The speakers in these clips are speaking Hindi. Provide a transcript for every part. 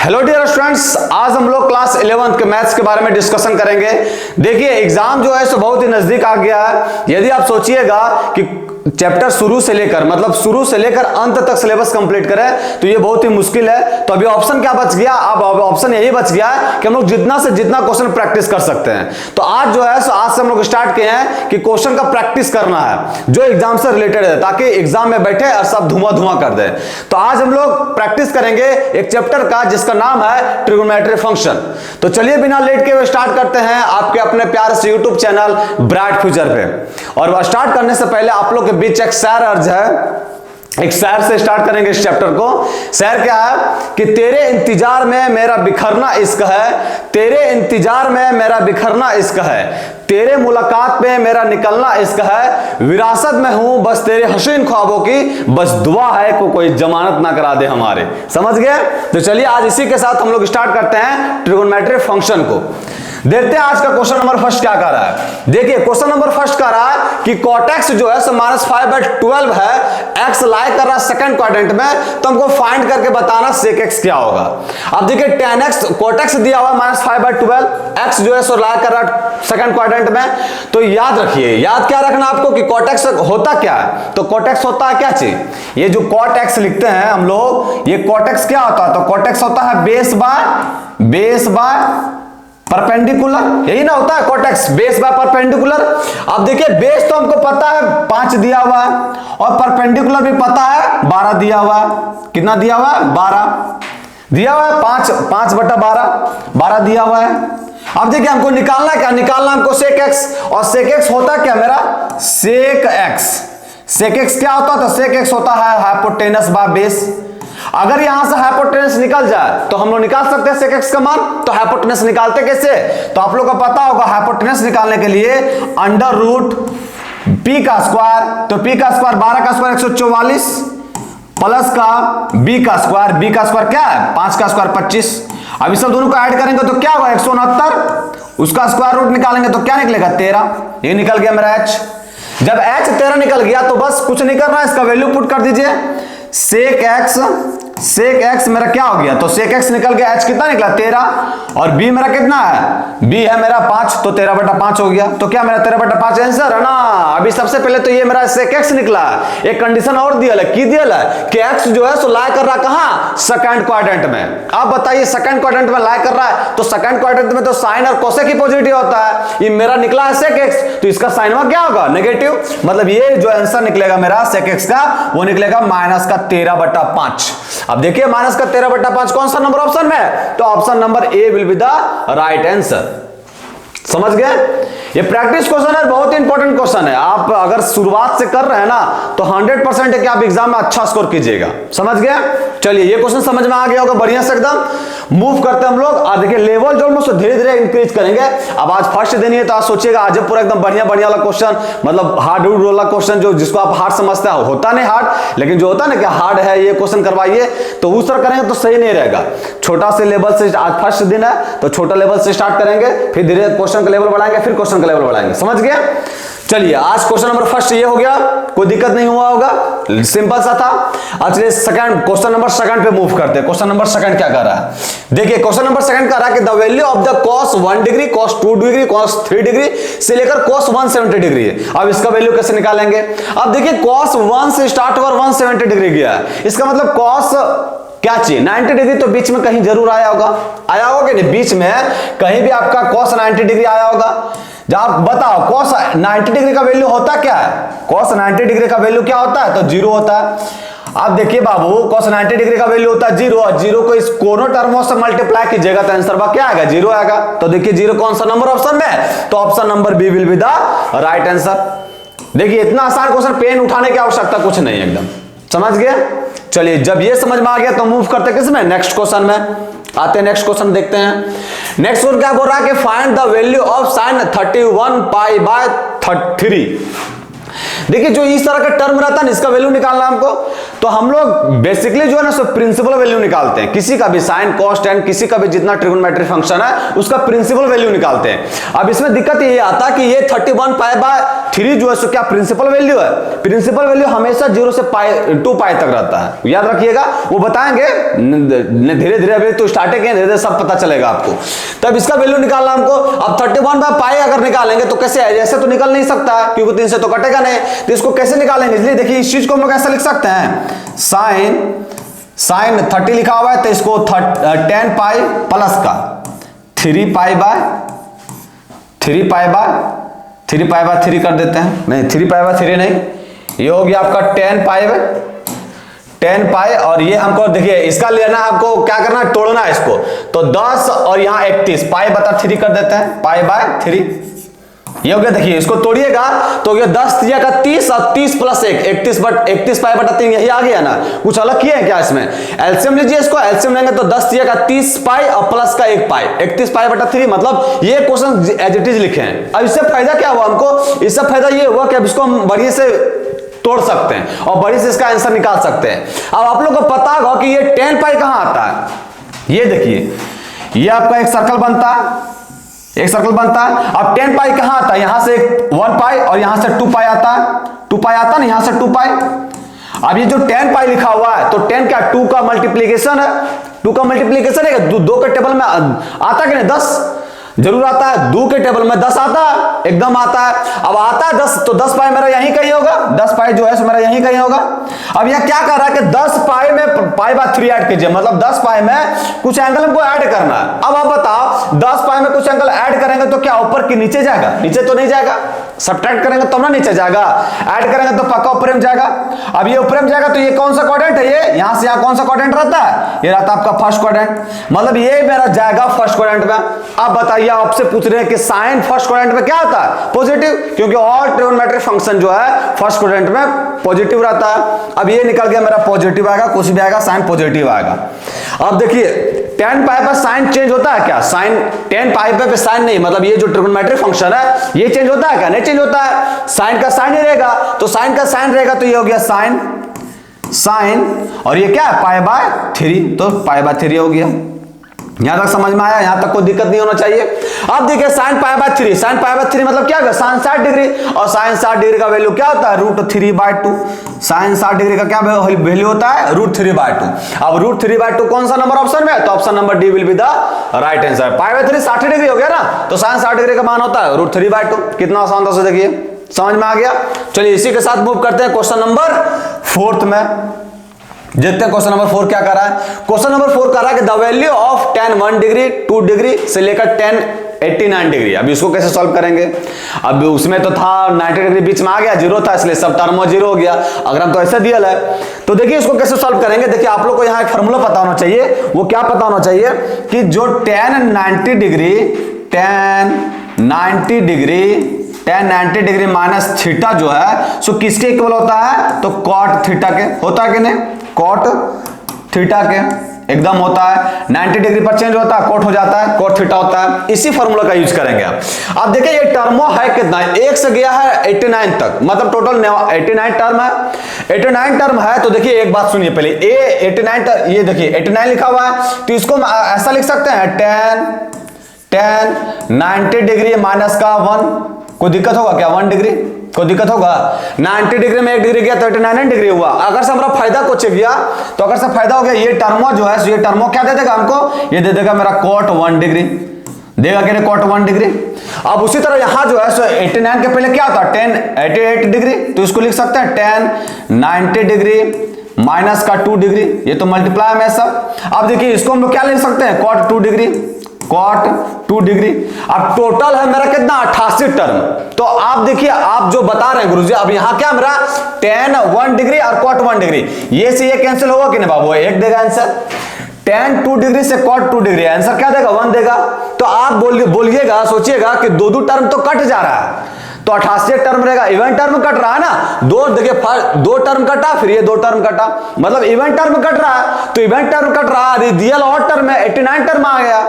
हेलो डियर स्टूडेंट्स, आज हम लोग क्लास 11th के मैथ्स के बारे में डिस्कशन करेंगे। देखिए एग्जाम जो है सो बहुत ही नजदीक आ गया है। यदि आप सोचिएगा कि चैप्टर शुरू से लेकर अंत तक सिलेबस कंप्लीट करें तो ये बहुत ही मुश्किल है। तो अभी ऑप्शन क्या बच गया? अब ऑप्शन यही बच गया है कि हम लोग जितना से जितना क्वेश्चन प्रैक्टिस कर सकते हैं। तो आज जो है सो आज से हम लोग स्टार्ट किए हैं कि क्वेश्चन का प्रैक्टिस करना है जो एग्जाम से रिलेटेड है, ताकि एग्जाम में बैठे और सब धुआं कर दे। तो आज हम लोग प्रैक्टिस करेंगे एक चैप्टर का जिसका नाम है ट्रिगोनोमेट्री फंक्शन। तो चलिए बिना लेट के स्टार्ट करते हैं आपके अपने प्यारे से यूट्यूब चैनल ब्राइट फ्यूचर पे। और स्टार्ट करने से पहले आप लोग के बीच एक सैर अर्ज है, एक सैर से स्टार्ट करेंगे इस चैप्टर को। सैर क्या है कि तेरे इंतजार में मेरा बिखरना इश्क है, तेरे इंतजार में मेरा बिखरना इश्क है, तेरे मुलाकात में मेरा निकलना इश्क है, विरासत में हूं बस तेरे हसीन ख्वाबों की, बस दुआ है को कोई जमानत ना करा दे हमारे। समझ गए? तो चलिए आज इसी के साथ हम लोग स्टार्ट करते हैं ट्रिगोनोमेट्री फंक्शन को। देखते हैं आज का क्वेश्चन नंबर फर्स्ट क्या कर रहा है। देखिए क्वेश्चन नंबर फर्स्ट कर रहा है कि cot x जो है -5/12 है, x लाई कर रहा है सेकंड क्वाड्रेंट में, तो हमको फाइंड करके बताना sec x क्या होगा। अब देखिए tan x cot x दिया हुआ -5/12, x जो है सो लाई कर रहा है सेकंड क्वाड्रेंट में। तो याद रखिए, याद क्या रखना आपको कि cot x होता क्या है। तो cot x होता है क्या चीज, ये जो cot x लिखते हैं हम लोग, ये cot x क्या होता है? तो cot x होता है बेस बाय परपेंडिकुलर, यही ना होता है cot x, base by perpendicular. अब देखिए बेस तो हमको पता है 5 दिया हुआ है और परपेंडिकुलर भी पता है 12 दिया हुआ है। कितना दिया हुआ है? 12 दिया हुआ है, 5/12 दिया हुआ है। अब देखिए हमको निकालना क्या, निकालना हमको sec x, और sec x होता क्या मेरा? sec x क्या होता है? तो sec x होता है हाइपोटेनस बाय बेस। अगर यहां से हाइपोटेनस निकल जाए तो हम लोग निकाल सकते हैं sec x का मान। तो हाइपोटेनस निकालते कैसे? तो आप लोग को पता होगा हाइपोटेनस निकालने के लिए √p का स्क्वायर, तो p का स्क्वायर 12 का स्क्वायर 144 प्लस का b का स्क्वायर क्या है? 5 का स्क्वायर 25। अब इस सब दोनों को ऐड करेंगे तो क्या होगा? 169, उसका स्क्वायर रूट निकालेंगे तो क्या निकलेगा? 13। ये निकल गया मेरा h। जब h 13 निकल गया तो बस कुछ नहीं करना, इसका वैल्यू पुट कर दीजिए। sec x मेरा क्या हो गया? तो sec x निकल गया, h कितना निकला? 13, और b मेरा कितना है? b है मेरा 5, तो 13/5 हो गया। तो क्या मेरा 13/5 आंसर है ना। अभी सबसे पहले तो ये मेरा sec x निकला है। एक कंडीशन और दिया है, की दिया है कि x जो है सो लाई कर रहा कहां? सेकंड क्वाड्रेंट में। आप बताइए सेकंड क्वाड्रेंट में लाई कर रहा है तो सेकंड क्वाड्रेंट में तो साइन और कोसेक ही पॉजिटिव होता है। ये मेरा निकला है sec x, तो इसका साइन में क्या होगा? नेगेटिव। मतलब ये जो आंसर निकलेगा मेरा sec x का वो निकलेगा -13/5। अब देखिए -13/5 कौन सा नंबर ऑप्शन में है? तो option number A will be the right answer. समझ गए? ये प्रैक्टिस क्वेश्चन है, बहुत ही इंपॉर्टेंट क्वेश्चन है। आप अगर शुरुआत से कर रहे हैं ना तो 100% है कि आप एग्जाम में अच्छा स्कोर कीजिएगा। समझ गए? चलिए ये क्वेश्चन समझ में आ गया होगा बढ़िया से एकदम। मूव करते हैं हम लोग। और देखिए लेवल जो हम लोग धीरे धीरे इंक्रीज करेंगे। अब आज फर्स्ट दिन है तो आप सोचिएगा आज पूरा एकदम बढ़िया वाला क्वेश्चन, मतलब हार्ड वाला क्वेश्चन जो जिसको आप हार्ड समझते हैं, होता नहीं हार्ड, लेकिन जो होता है ना कि हार्ड है ये क्वेश्चन करवाइए, तो उस तरह करेंगे तो सही नहीं रहेगा। छोटा से लेवल से, आज फर्स्ट दिन है तो छोटा लेवल से स्टार्ट करेंगे, फिर धीरे क्वेश्चन का लेवल बढ़ाएंगे, फिर क्वेश्चन का लेवल बढ़ाएंगे। समझ गया? चलिए आज क्वेश्चन नंबर फर्स्ट ये हो गया, कोई दिक्कत नहीं हुआ होगा, सिंपल सा था। अब चलिए सेकंड, क्वेश्चन नंबर सेकंड पे मूव करते हैं। क्वेश्चन नंबर सेकंड क्या कर रहा है? देखिए क्वेश्चन नंबर सेकंड कह रहा है कि the value of the cos 1 degree, cos 2 degree, cos 3 degree से लेकर cos 170 डिग्री है। अब इसका वैल्यू कैसे निकालेंगे? अब देखिए cos 1 से स्टार्ट होकर 170 डिग्री गया है, इसका मतलब cos क्या चाहिए? 90 डिग्री तो बीच में कहीं जरूर आया होगा कि नहीं? बीच में कहीं भी आपका cos 90 डिग्री आया होगा। जब आप बताओ cos 90 डिग्री का वैल्यू होता क्या है? cos 90 डिग्री का वैल्यू क्या होता है? तो 0 होता है। अब देखिए बाबू cos 90 डिग्री का वैल्यू होता है 0, और 0 को इस कोनों टर्मों से मल्टीप्लाई कीजिएगा तो आंसर बा क्या आएगा? 0 आएगा। तो देखिए 0 कौन सा नंबर ऑप्शन में है? तो option number B will be the right answer. देखिए इतना आसान क्वेश्चन, पेन उठाने की आवश्यकता कुछ नहीं, एकदम समझ गए? चलिए जब ये समझ में आ गया तो मूव करते किस में? नेक्स्ट क्वेश्चन में आते हैं। नेक्स्ट क्वेश्चन देखते हैं। नेक्स्ट क्वेश्चन क्या बोल रहा है कि find the value of sin 31π/3। देखिए जो इस तरह का टर्म रहता है ना, इसका वैल्यू निकालना हमको, तो हम लोग बेसिकली जो है ना सो प्रिंसिपल वैल्यू निकालते हैं, किसी का भी साइन कॉस टेन किसी का भी जितना ट्रिगोनोमेट्रिक फंक्शन है उसका प्रिंसिपल वैल्यू निकालते हैं। अब इसमें दिक्कत ये आता है कि ये 31π/3 जो है सो क्या प्रिंसिपल वैल्यू है, प्रिंसिपल वैल्यू हमेशा 0 से 2π तक रहता है, याद रखिएगा, वो बताएंगे धीरे धीरे, अभी तो स्टार्टिंग है, धीरे धीरे सब पता चलेगा आपको। तब इसका वैल्यू निकालना हमको। अब 31/π अगर निकालेंगे तो कैसे है, ऐसे तो निकल नहीं सकता क्योंकि 3 से तो कटेगा नहीं, तो इसको कैसे निकालेंगे, इसलिए देखिए इस चीज को हम लोग ऐसा लिख सकते हैं, साइन 30 लिखा हुआ है तो इसको 10π प्लस का 3π/3 कर देते हैं, नहीं 3π/3 नहीं, ये हो गया आपका 10π और ये हमको देखिए इसका लेना है, आपको क्या करना है, तोड़ना है इसको, तो 10 और यहाँ 31 π/3 कर देते हैं, π/3 ये हो गया। देखिए इसको तोड़िएगा तो ये 10 3 का 30 और 30 प्लस 1 31 π/3 यही आ गया ना, कुछ अलग किए हैं क्या इसमें, एलसीएम लीजिए, इसको एलसीएम लेंगे तो 10 3 का 30π और प्लस का 1π 31π/3, मतलब ये क्वेश्चन एज इट इज लिखे हैं। अब इससे फायदा क्या हुआ हमको, इससे फायदा ये हुआ कि अब इसको हम बढ़िया से तोड़ सकते हैं और बड़ी से इसका आंसर निकाल सकते हैं। अब आप लोग को पता होगा कि ये 10π कहां आता है, ये देखिए ये आपका एक सर्कल बनता है, एक सर्कल बनता है। अब 10π कहां आता है, यहां से 1π और यहां से 2π आता है, 2π आता ना, यहां से 2π। अब ये जो 10π लिखा हुआ है तो 10 क्या 2 का मल्टीप्लीकेशन है, 2 का मल्टीप्लीकेशन है, 2 के टेबल में आता कि नहीं, 10 जरूर आता है, 2 के टेबल में 10 आता है, एकदम आता है। अब आता है 10 तो 10π मेरा यहीं कहीं होगा, 10π जो है सो मेरा यहीं कहीं होगा। अब यह क्या कर रहा है कि 10π में π/3 ऐड कीजिए, मतलब 10π में कुछ एंगल हमको ऐड करना है। अब आप बताओ 10π में कुछ एंगल ऐड करेंगे तो क्या ऊपर की नीचे जाएगा, नीचे तो नहीं जाएगा, सब्ट्रैक्ट करेंगे तो ना नीचे जाएगा, ऐड करेंगे तो पक्का ऊपर में जाएगा। अब ये ऊपर में जाएगा तो ये कौन सा क्वाड्रेंट है, ये यहां से यहां कौन सा क्वाड्रेंट रहता है, ये रहता है आपका फर्स्ट क्वाड्रेंट, मतलब ये मेरा जाएगा फर्स्ट क्वाड्रेंट में। अब बताइए आपसे पूछ रहे हैं कि साइन फर्स्ट क्वाड्रेंट में क्या होता है, पॉजिटिव, क्योंकि ऑल ट्रिगोनोमेट्रिक फंक्शन जो है फर्स्ट क्वाड्रेंट में पॉजिटिव रहता है। अब ये निकल गया मेरा पॉजिटिव आएगा, कुछ भी आएगा साइन पॉजिटिव आएगा। अब देखिए 10π पर साइन चेंज होता है क्या, साइन 10π पे साइन नहीं, मतलब ये जो ट्रिगोनोमेट्रिक फंक्शन है ये चेंज होता है क्या, नहीं चेंज होता है, साइन का साइन ही रहेगा, तो साइन का साइन रहेगा तो ये हो गया साइन और ये क्या है π/3, तो π/3 हो गया। यहां तक समझ में आया, यहां तक कोई दिक्कत नहीं होना चाहिए। अब देखिए साइन π/3, साइन π/3 मतलब क्या होगा, साइन 60 डिग्री, और साइन 60 डिग्री का वैल्यू क्या होता है, √3/2, साइन 60 डिग्री का क्या वैल्यू होता है, √3/2। अब √3/2 कौन सा नंबर ऑप्शन में है, तो option number D will be the right answer. π/3 60 degree हो गया ना, तो साइन 60 डिग्री का मान होता है √3/2। कितना आसान था, देखिए समझ में आ गया। चलिए इसी के साथ मूव करते हैं क्वेश्चन नंबर 4 में। देखते हैं क्वेश्चन नंबर 4 क्या कर रहा है। क्वेश्चन नंबर 4 कर रहा है कि the value of tan 1 degree 2 degree से लेकर tan 89 डिग्री। अब इसको कैसे सॉल्व करेंगे, अब उसमें तो था 90 डिग्री बीच में आ गया, जीरो था, इसलिए सब टर्म 0 हो गया। अगर हम तो ऐसा दिया है तो देखिए इसको कैसे सॉल्व करेंगे। देखिए आप लोग को यहाँ एक फार्मूला पता होना चाहिए, वो क्या पता होना चाहिए कि जो tan 90 डिग्री माइनस थीटा जो है सो किसके इक्वल होता है, तो cot थीटा के होता है कि नहीं, cot थीटा के एकदम होता है। 90 डिग्री पर चेंज होता है, cot हो जाता है, cot थीटा होता है। इसी फॉर्मूला का यूज करेंगे आप। अब देखिए ये टर्मो है कितना, 1 से गया है 89 तक, मतलब टोटल 89 टर्म है। 89 टर्म है तो देखिए एक बात सुनिए पहले, ये 89 ये देखिए 89 लिखा हुआ है, तो इसको ऐसा लिख सकते हैं tan 90 डिग्री माइनस का 1, कोई दिक्कत होगा क्या, 1 डिग्री कोई दिक्कत होगा, 90 डिग्री में 1 डिग्री गया तो 89 डिग्री हुआ। अगर से हमारा फायदा को चेक किया तो अगर से फायदा हो गया, ये टर्मो जो है ये टर्मो क्या दे देगा हमको, ये दे देगा मेरा cot 1 डिग्री देगा कि नहीं, cot 1 डिग्री। अब उसी तरह यहां जो है सो 89 के पहले क्या होता है tan 88 डिग्री, तो इसको लिख सकते हैं tan 90 डिग्री माइनस का 2 डिग्री, ये तो मल्टीप्लाई में सब। अब देखिए इसको हम लोग क्या लिख सकते हैं, cot 2 डिग्री, cot 2 डिग्री। अब टोटल है मेरा कितना 88 टर्म। तो आप देखिए आप जो बता रहे हैं गुरुजी, अब यहां क्या मेरा tan 1 डिग्री और cot 1 डिग्री, ये से ये कैंसिल होगा कि नहीं बाबू, एक देगा आंसर। tan 2 डिग्री से cot 2 डिग्री आंसर क्या देगा, 1 देगा। तो आप बोलिएगा, सोचिएगा कि दो टर्म तो कट जा रहा है, तो 88 एक टर्म रहेगा, इवन टर्म कट रहा है ना, देखिए दो टर्म कटा, फिर ये दो टर्म कटा, मतलब इवन टर्म कट रहा है, तो इवन टर्म कट रहा है, रियल ऑड टर्म है, 89 टर्म आ गया।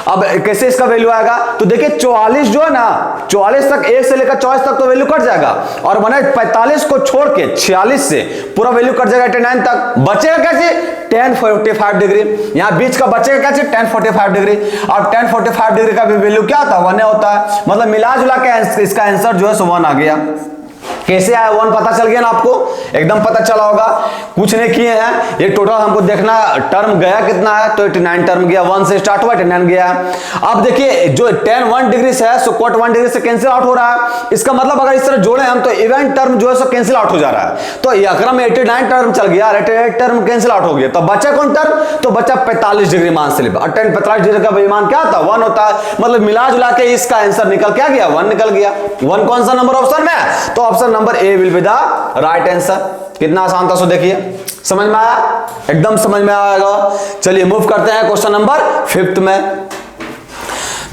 अब कैसे इसका वैल्यू आएगा, तो देखिए 44 जो है ना, 44 तक, 1 से लेकर 24 तक तो वैल्यू कट जाएगा, और मैंने 45 को छोड़ के 46 से पूरा वैल्यू कट जाएगा 89 तक, बचेगा कैसे 1045 डिग्री, यहां बीच का बचेगा कैसे 1045 डिग्री, और 1045 डिग्री का भी वैल्यू क्या होता है 1 होता है, मतलब मिला जुला के इसका आंसर जो है 1 आ गया। कैसे आया 1 पता चल गया ना आपको, एकदम पता चला होगा, कुछ नहीं किए हैं, ये टोटल हमको देखना टर्म गया कितना है, तो 89 टर्म गया, 1 से स्टार्ट हुआ 89 गया। अब देखिए जो 10 1 डिग्री से है, सो cot 1 डिग्री से कैंसिल आउट हो रहा है, इसका मतलब अगर इस तरह जोड़े हम तो इवेंट टर्म जो है सो कैंसिल आउट हो जा रहा है, तो ये अक्रम में 89 टर्म चल गया, 88 टर्म कैंसिल आउट हो गया, तो बचा कौन टर्म, तो बचा 45 डिग्री मान से, और 45 डिग्री का मान क्या था 1 होता है, मतलब मिला जुला के इसका आंसर निकल क्या गया 1 निकल गया। 1 कौन सा नंबर ऑप्शन में, तो option number A will be the right answer. कितना आसान था, सो देखिए समझ में आया, एकदम समझ में आएगा। चलिए मूव करते हैं क्वेश्चन नंबर 5 में।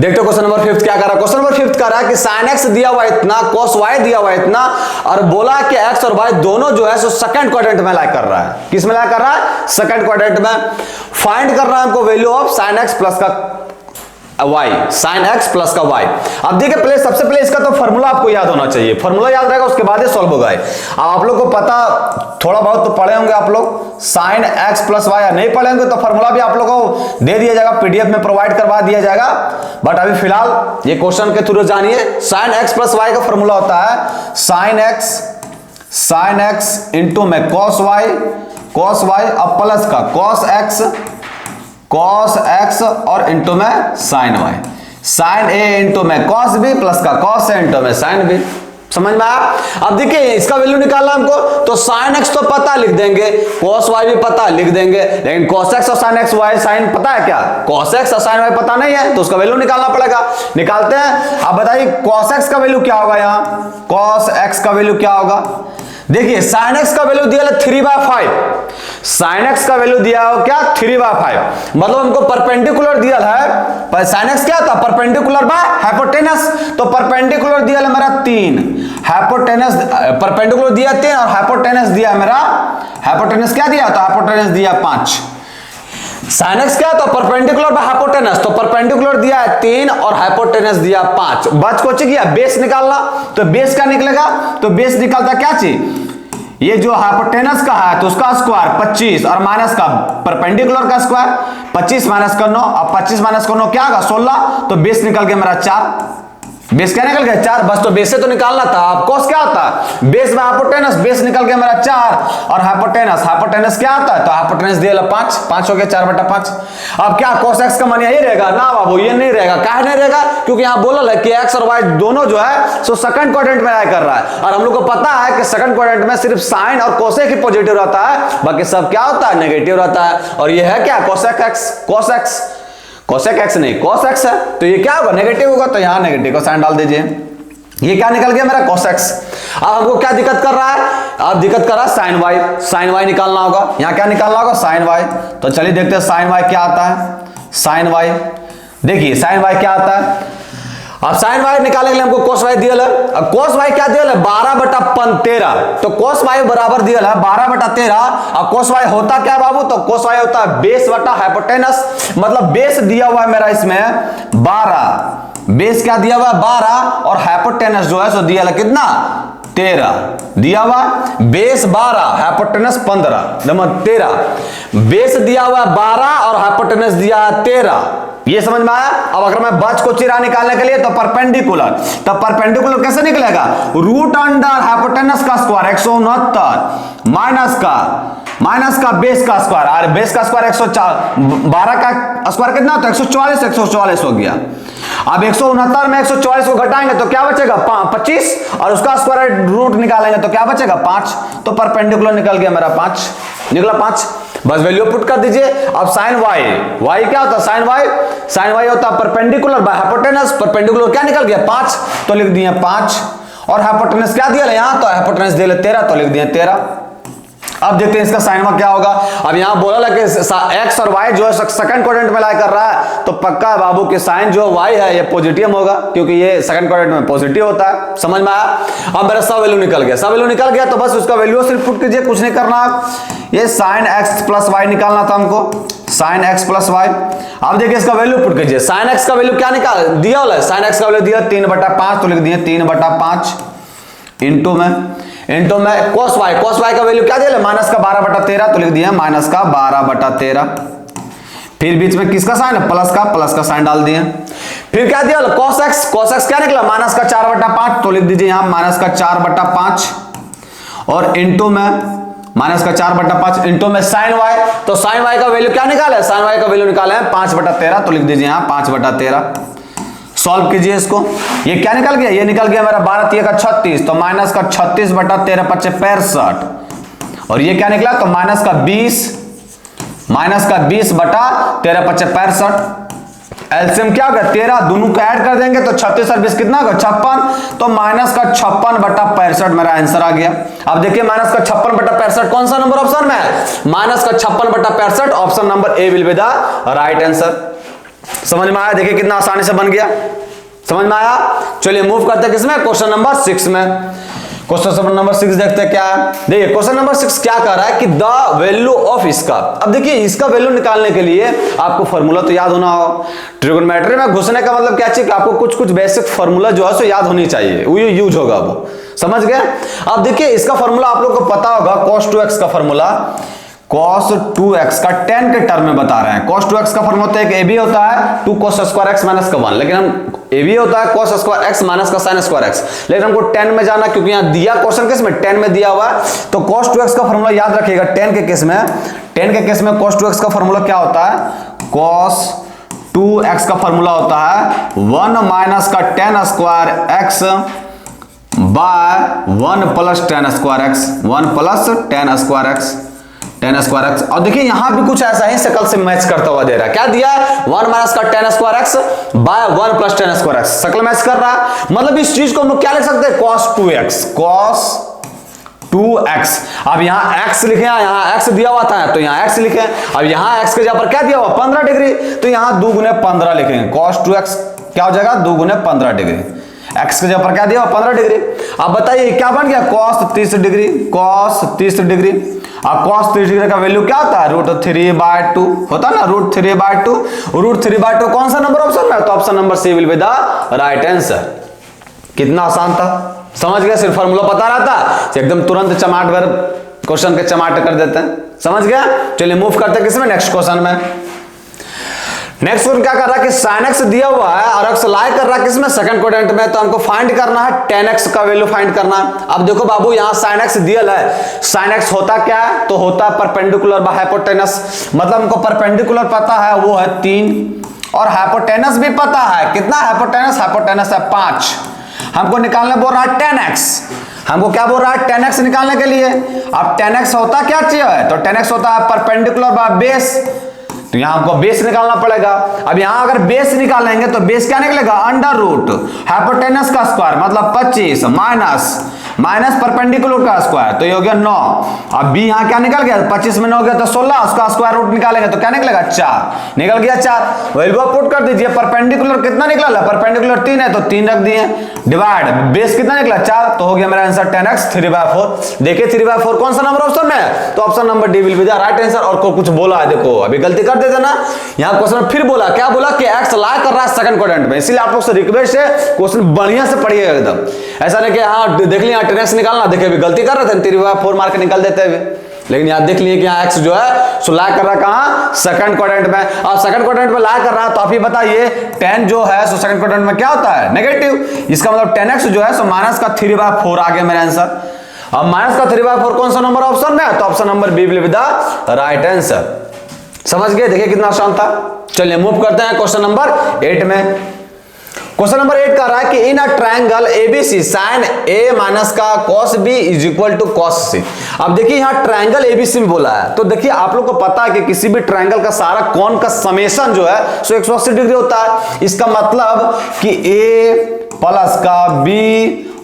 देखते हो क्वेश्चन नंबर 5 क्या कर रहा है, क्वेश्चन नंबर 5 कर रहा है कि sin x दिया हुआ इतना, cos y दिया हुआ इतना, और बोला कि x और y दोनों जो है सो सेकंड क्वाड्रेंट में लाई कर रहा है, किस में लाई कर रहा है, सेकंड क्वाड्रेंट में। फाइंड कर रहा है हमको value of sin x plus का y, sin x प्लस का y। अब देखिए पहले सबसे पहले इसका तो फॉर्मूला आपको याद होना चाहिए, फॉर्मूला याद रहेगा उसके बाद ही सॉल्व होगा। अब आप लोग को पता थोड़ा बहुत तो पढ़े होंगे आप लोग, sin x प्लस y, नहीं पढ़े होंगे तो फॉर्मूला भी आप लोग को दे दिया जाएगा, पीडीएफ में प्रोवाइड करवा दिया जाएगा, बट अभी फिलहाल ये क्वेश्चन के थ्रू जानिए। sin x प्लस y का फॉर्मूला होता है sin x इंटू में cos y, अब प्लस का cos x और इंटू में sin y, sin a into में cos b प्लस का cos a इंटू में sin b। समझ में आया। अब देखिए इसका वैल्यू निकालना हमको, तो sin x तो पता लिख देंगे, cos y भी पता लिख देंगे, लेकिन cos x और sin x y sin पता है क्या, cos x और sin y पता नहीं है, तो उसका वैल्यू निकालना पड़ेगा। निकालते हैं। अब बताइए cos x का वैल्यू क्या होगा, यहाँ cos x का वैल्यू क्या होगा, देखिए sin x का वैल्यू दिया है 3/5, sin x का वैल्यू दिया हो क्या 3/5, मतलब हमको परपेंडिकुलर दिया है, पर sin x क्या था परपेंडिकुलर बाय हाइपोटेनस, तो परपेंडिकुलर दिया है मेरा 3, हाइपोटेनस परपेंडिकुलर दिया 3 और हाइपोटेनस दिया मेरा, हाइपोटेनस क्या दिया था, हाइपोटेनस दिया 5। sin x क्या था परपेंडिकुलर बाय हाइपोटेनस, तो परपेंडिकुलर दिया है 3 और हाइपोटेनस दिया 5। बच को चाहिए बेस निकालना, तो बेस क्या निकलेगा, तो बेस निकलता क्या चीज, ये जो हाइपोटेनस का है तो उसका स्क्वायर 25 और माइनस का परपेंडिकुलर का स्क्वायर 25 माइनस का 9, अब 25 माइनस का 9 क्या होगा 16, तो बेस निकल गया मेरा 4, बेस क्या निकल गया 4, बस तो बेस से तो निकालना था। अब cos क्या होता है, बेस में हाइपोटेनस, बेस निकल गया मेरा 4 और हाइपोटेनस क्या आता है, तो हाइपोटेनस दिया 5 हो गया 4/5। अब क्या cos x का मान यही रहेगा ना बाबू, ये नहीं रहेगा, काहे नहीं रहेगा, क्योंकि यहाँ बोला है कि x और y दोनों जो है सो सेकंड क्वाड्रेंट में लाई कर रहा है, और हम लोग को पता है कि सेकंड क्वाड्रेंट में सिर्फ sin और cos ही पॉजिटिव रहता है, बाकी सब क्या होता है नेगेटिव रहता है, और ये है क्या cos x नहीं cos x है, तो ये क्या होगा नेगेटिव होगा, तो यहां नेगेटिव का साइन डाल दीजिए। ये क्या निकल गया मेरा cos x। अब हमको क्या दिक्कत कर रहा है, अब दिक्कत कर रहा है sin y निकालना होगा, यहां क्या निकालना होगा sin y, तो चलिए देखते हैं sin y क्या आता है, sin y देखिए sin y क्या आता है। अब sin y निकालने के लिए हमको cos y दिया है, अब cos y क्या दिया है 12/13, तो cos y बराबर दिया है 12/13। अब cos y होता क्या बाबू, तो cos y होता है बेस बटा हाइपोटेनस, मतलब बेस दिया हुआ है मेरा इसमें 12, बेस क्या दिया हुआ है 12 और हाइपोटेनस जो है सो दिया है कितना 13 दिया हुआ, बेस 12 हाइपोटेनस 15 नंबर 13, बेस दिया हुआ 12 और हाइपोटेनस दिया 13, ये समझ में आया। अब अगर मैं बच को चिरा निकालने के लिए तो परपेंडिकुलर, तो परपेंडिकुलर कैसे निकलेगा, रूट अंडर हाइपोटेनस का स्क्वायर 169 माइनस का बेस का स्क्वायर, अरे बेस का स्क्वायर 112 का स्क्वायर कितना होता है 144 हो गया। अब 169 में 144 को घटाएंगे तो क्या बचेगा 25 और उसका स्क्वायर रूट निकालेंगे तो क्या बचेगा 5, तो परपेंडिकुलर निकल गया मेरा 5, निकला 5, बस वैल्यू पुट कर दीजिए। अब sin y क्या होता है sin y होता है परपेंडिकुलर बाय हाइपोटेनस, परपेंडिकुलर क्या निकल गया 5, तो लिख दिए 5 और हाइपोटेनस क्या दिया यहां, तो हाइपोटेनस दिया 13 तो लिख दिए 13। अब देखते हैं इसका साइन क्या होगा। अब यहां बोला कि x और y जो है सेकंड क्वाड्रेंट में लाई कर रहा है, तो पक्का है बाबू कि साइन जो y है ये पॉजिटिव होगा, क्योंकि ये सेकंड क्वाड्रेंट में पॉजिटिव होता है। समझ में आया? अब मेरा सब वैल्यू निकल गया, सब वैल्यू निकल गया तो बस उसका वैल्यू सिर्फ पुट कीजिए, कुछ नहीं करना। ये साइन x प्लस वाई निकालना था हमको, साइन x प्लस वाई। अब देखिए इसका वैल्यू पुट कीजिए, साइन x का वैल्यू क्या निकाल दिया वाला है, साइन x का वैल्यू दिया 3/5, तो लिख दिए 3/5 इंटू में cos y का वैल्यू क्या दिया, माइनस का 12/13, तो लिख दिया माइनस का 12/13। फिर बीच में किसका साइन है, प्लस का साइन डाल दिए। फिर क्या दिया cos x क्या निकला, माइनस का 4/5, तो लिख दीजिए यहां माइनस का 4/5 और इंटू में माइनस का 4/5 इंटू में साइन y, तो साइन y का वैल्यू क्या निकाला है, साइन y का वैल्यू निकाला है 5/13, तो लिख दीजिए यहां 5/13। सॉल्व कीजिए इसको, ये क्या निकल गया, ये निकल गया मेरा 12 का 36, तो माइनस का 36/13 × 65 और ये क्या निकला, तो माइनस का 20/13 × 65। एलसीएम क्या होगा 13, दोनों को ऐड कर देंगे तो 36 और 20 कितना होगा 56, तो माइनस का 56/65 मेरा आंसर आ गया। अब देखिए माइनस का 56/65 कौन सा नंबर ऑप्शन में है, माइनस का 56/65 option number A will be the right answer. समझ में आया? देखिए कितना आसानी से बन गया, समझ में आया? चलिए मूव करते हैं किसमें, क्वेश्चन नंबर 6 में। क्वेश्चन नंबर 6 देखते हैं क्या है। देखिए क्वेश्चन नंबर 6 क्या कर रहा है कि द वैल्यू ऑफ इसका। अब देखिए इसका वैल्यू निकालने के लिए आपको फॉर्मूला तो याद होना हो। ट्रिगोनोमेट्री में घुसने का मतलब क्या चाहिए कि आपको कुछ बेसिक फॉर्मूला जो है सो याद होनी चाहिए, वो यूज होगा वो, समझ गए? अब देखिए इसका फॉर्मूला आप लोग को पता होगा, cos 2x का फॉर्मूला, cos 2x का 10 के टर्म में बता रहे हैं। cos 2x का फॉर्मूला तो एक ए बी होता है 2 cos स्क्वायर x माइनस का 1, लेकिन हम ए बी होता है cos स्क्वायर x माइनस का sin स्क्वायर x, लेकिन हमको 10 में जाना, क्योंकि यहाँ दिया क्वेश्चन किस में 10 में दिया हुआ है, तो cos 2x का फॉर्मूला याद रखिएगा 10 के केस में cos 2x का फॉर्मूला क्या होता है, cos 2x का फॉर्मूला होता है 1 माइनस का 10 square x by 1 plus 10 square x, 1 plus 10 square x, 10 square x। और देखिए यहां भी कुछ ऐसा ही शकल से मैच करता हुआ दे रहा है, क्या दिया है 1 माइनस का 10 square x by 1 plus 10 square x, शकल मैच कर रहा है। मतलब इस चीज को हम लोग क्या लिख सकते हैं, cos 2x। अब यहाँ x लिखे, यहाँ x दिया हुआ था तो यहाँ x लिखे। अब यहाँ x के जगह पर क्या दिया हुआ 15 डिग्री, तो यहाँ 2 गुने 15 लिखेंगे, cos 2x क्या हो जाएगा 2 गुने 15 डिग्री। x के जगह पर क्या दिया हुआ 15 डिग्री। अब बताइए क्या बन गया cos 30 डिग्री, cos 30 डिग्री। अब cos 30 डिग्री का वैल्यू क्या होता है, √3/2 होता है ना, √3/2। √3/2 कौन सा नंबर ऑप्शन में, तो option number C will be the right answer. कितना आसान था, समझ गए? सिर्फ फॉर्मूला पता रहता एकदम तुरंत चमाट भर क्वेश्चन के चमाट कर देते हैं, समझ गया? चलिए मूव करते हैं किसमें, नेक्स्ट क्वेश्चन में। नेक्स्ट क्वेश्चन क्या कर रहा है कि sin x दिया हुआ है और x लाई कर रहा है किसमें, सेकंड क्वाड्रेंट में, तो हमको फाइंड करना है tan x का वैल्यू फाइंड करना है। अब देखो बाबू यहाँ sin x दिया है, sin x होता क्या है, तो होता है परपेंडिकुलर बाय हाइपोटेनस। मतलब हमको परपेंडिकुलर पता है वो है 3 और हाइपोटेनस भी पता है, कितना हाइपोटेनस है 5। हमको निकालने बोल रहा है 10x, हमको क्या बोल रहा है 10x निकालने के लिए। अब 10x होता क्या चाहिए, तो 10x होता है परपेंडिकुलर बाय बेस, तो यहां हमको बेस निकालना पड़ेगा। अब यहां अगर बेस निकालेंगे तो बेस क्या निकलेगा, अंडर रूट हाइपोटेनस का स्क्वायर मतलब 25 माइनस परपेंडिकुलर का स्क्वायर, तो ये हो गया 9। अब b यहां क्या निकल गया, 25 में 9 गया तो 16, उसका स्क्वायर रूट निकालेंगे तो क्या निकलेगा 4, निकल गया 4। वैल्यू पुट कर दीजिए, परपेंडिकुलर कितना निकला है, परपेंडिकुलर 3 है तो 3 रख दिए, डिवाइड बेस कितना निकला 4, तो हो गया मेरा आंसर 10x 3/4। देखिए 3/4 कौन सा नंबर ऑप्शन में है, तो option number D will be the right answer. और कुछ बोला है, देखो अभी गलती कर देते ना, यहां क्वेश्चन फिर बोला, क्या बोला कि x लाई कर रहा है सेकंड क्वाड्रेंट में, इसलिए आप लोग से रिक्वेस्ट है क्वेश्चन बढ़िया से पढ़िएगा एकदम, ऐसा नहीं कि हाँ देख लिया 10x निकालना, देखिए अभी गलती कर रहे थे 3/4 मार्क निकाल देते हुए, लेकिन यहाँ देख लिए कि यहाँ x जो है सो लाई कर रहा है कहाँ, सेकंड क्वाड्रेंट में। और सेकंड क्वाड्रेंट में लाई कर रहा है तो आप ही बताइए 10 जो है सो सेकंड क्वाड्रेंट में क्या होता है, नेगेटिव। इसका मतलब 10x जो है सो माइनस का 3/4 आ गया मेरा आंसर। अब माइनस का 3/4 कौन सा नंबर ऑप्शन में है, तो option number B will be the right answer. समझ गए? देखिए कितना आसान था। चलिए मूव करते हैं क्वेश्चन नंबर 8 में। क्वेश्चन नंबर 8 कर रहा है कि in a triangle ABC sine A minus का cos b is equal to cos c। अब देखिए यहाँ ट्रायंगल एबीसी में बोला है, तो देखिए आप लोग को पता है कि किसी भी ट्रायंगल का सारा कोण का समेशन जो है सो 180 डिग्री होता है। इसका मतलब कि a प्लस का b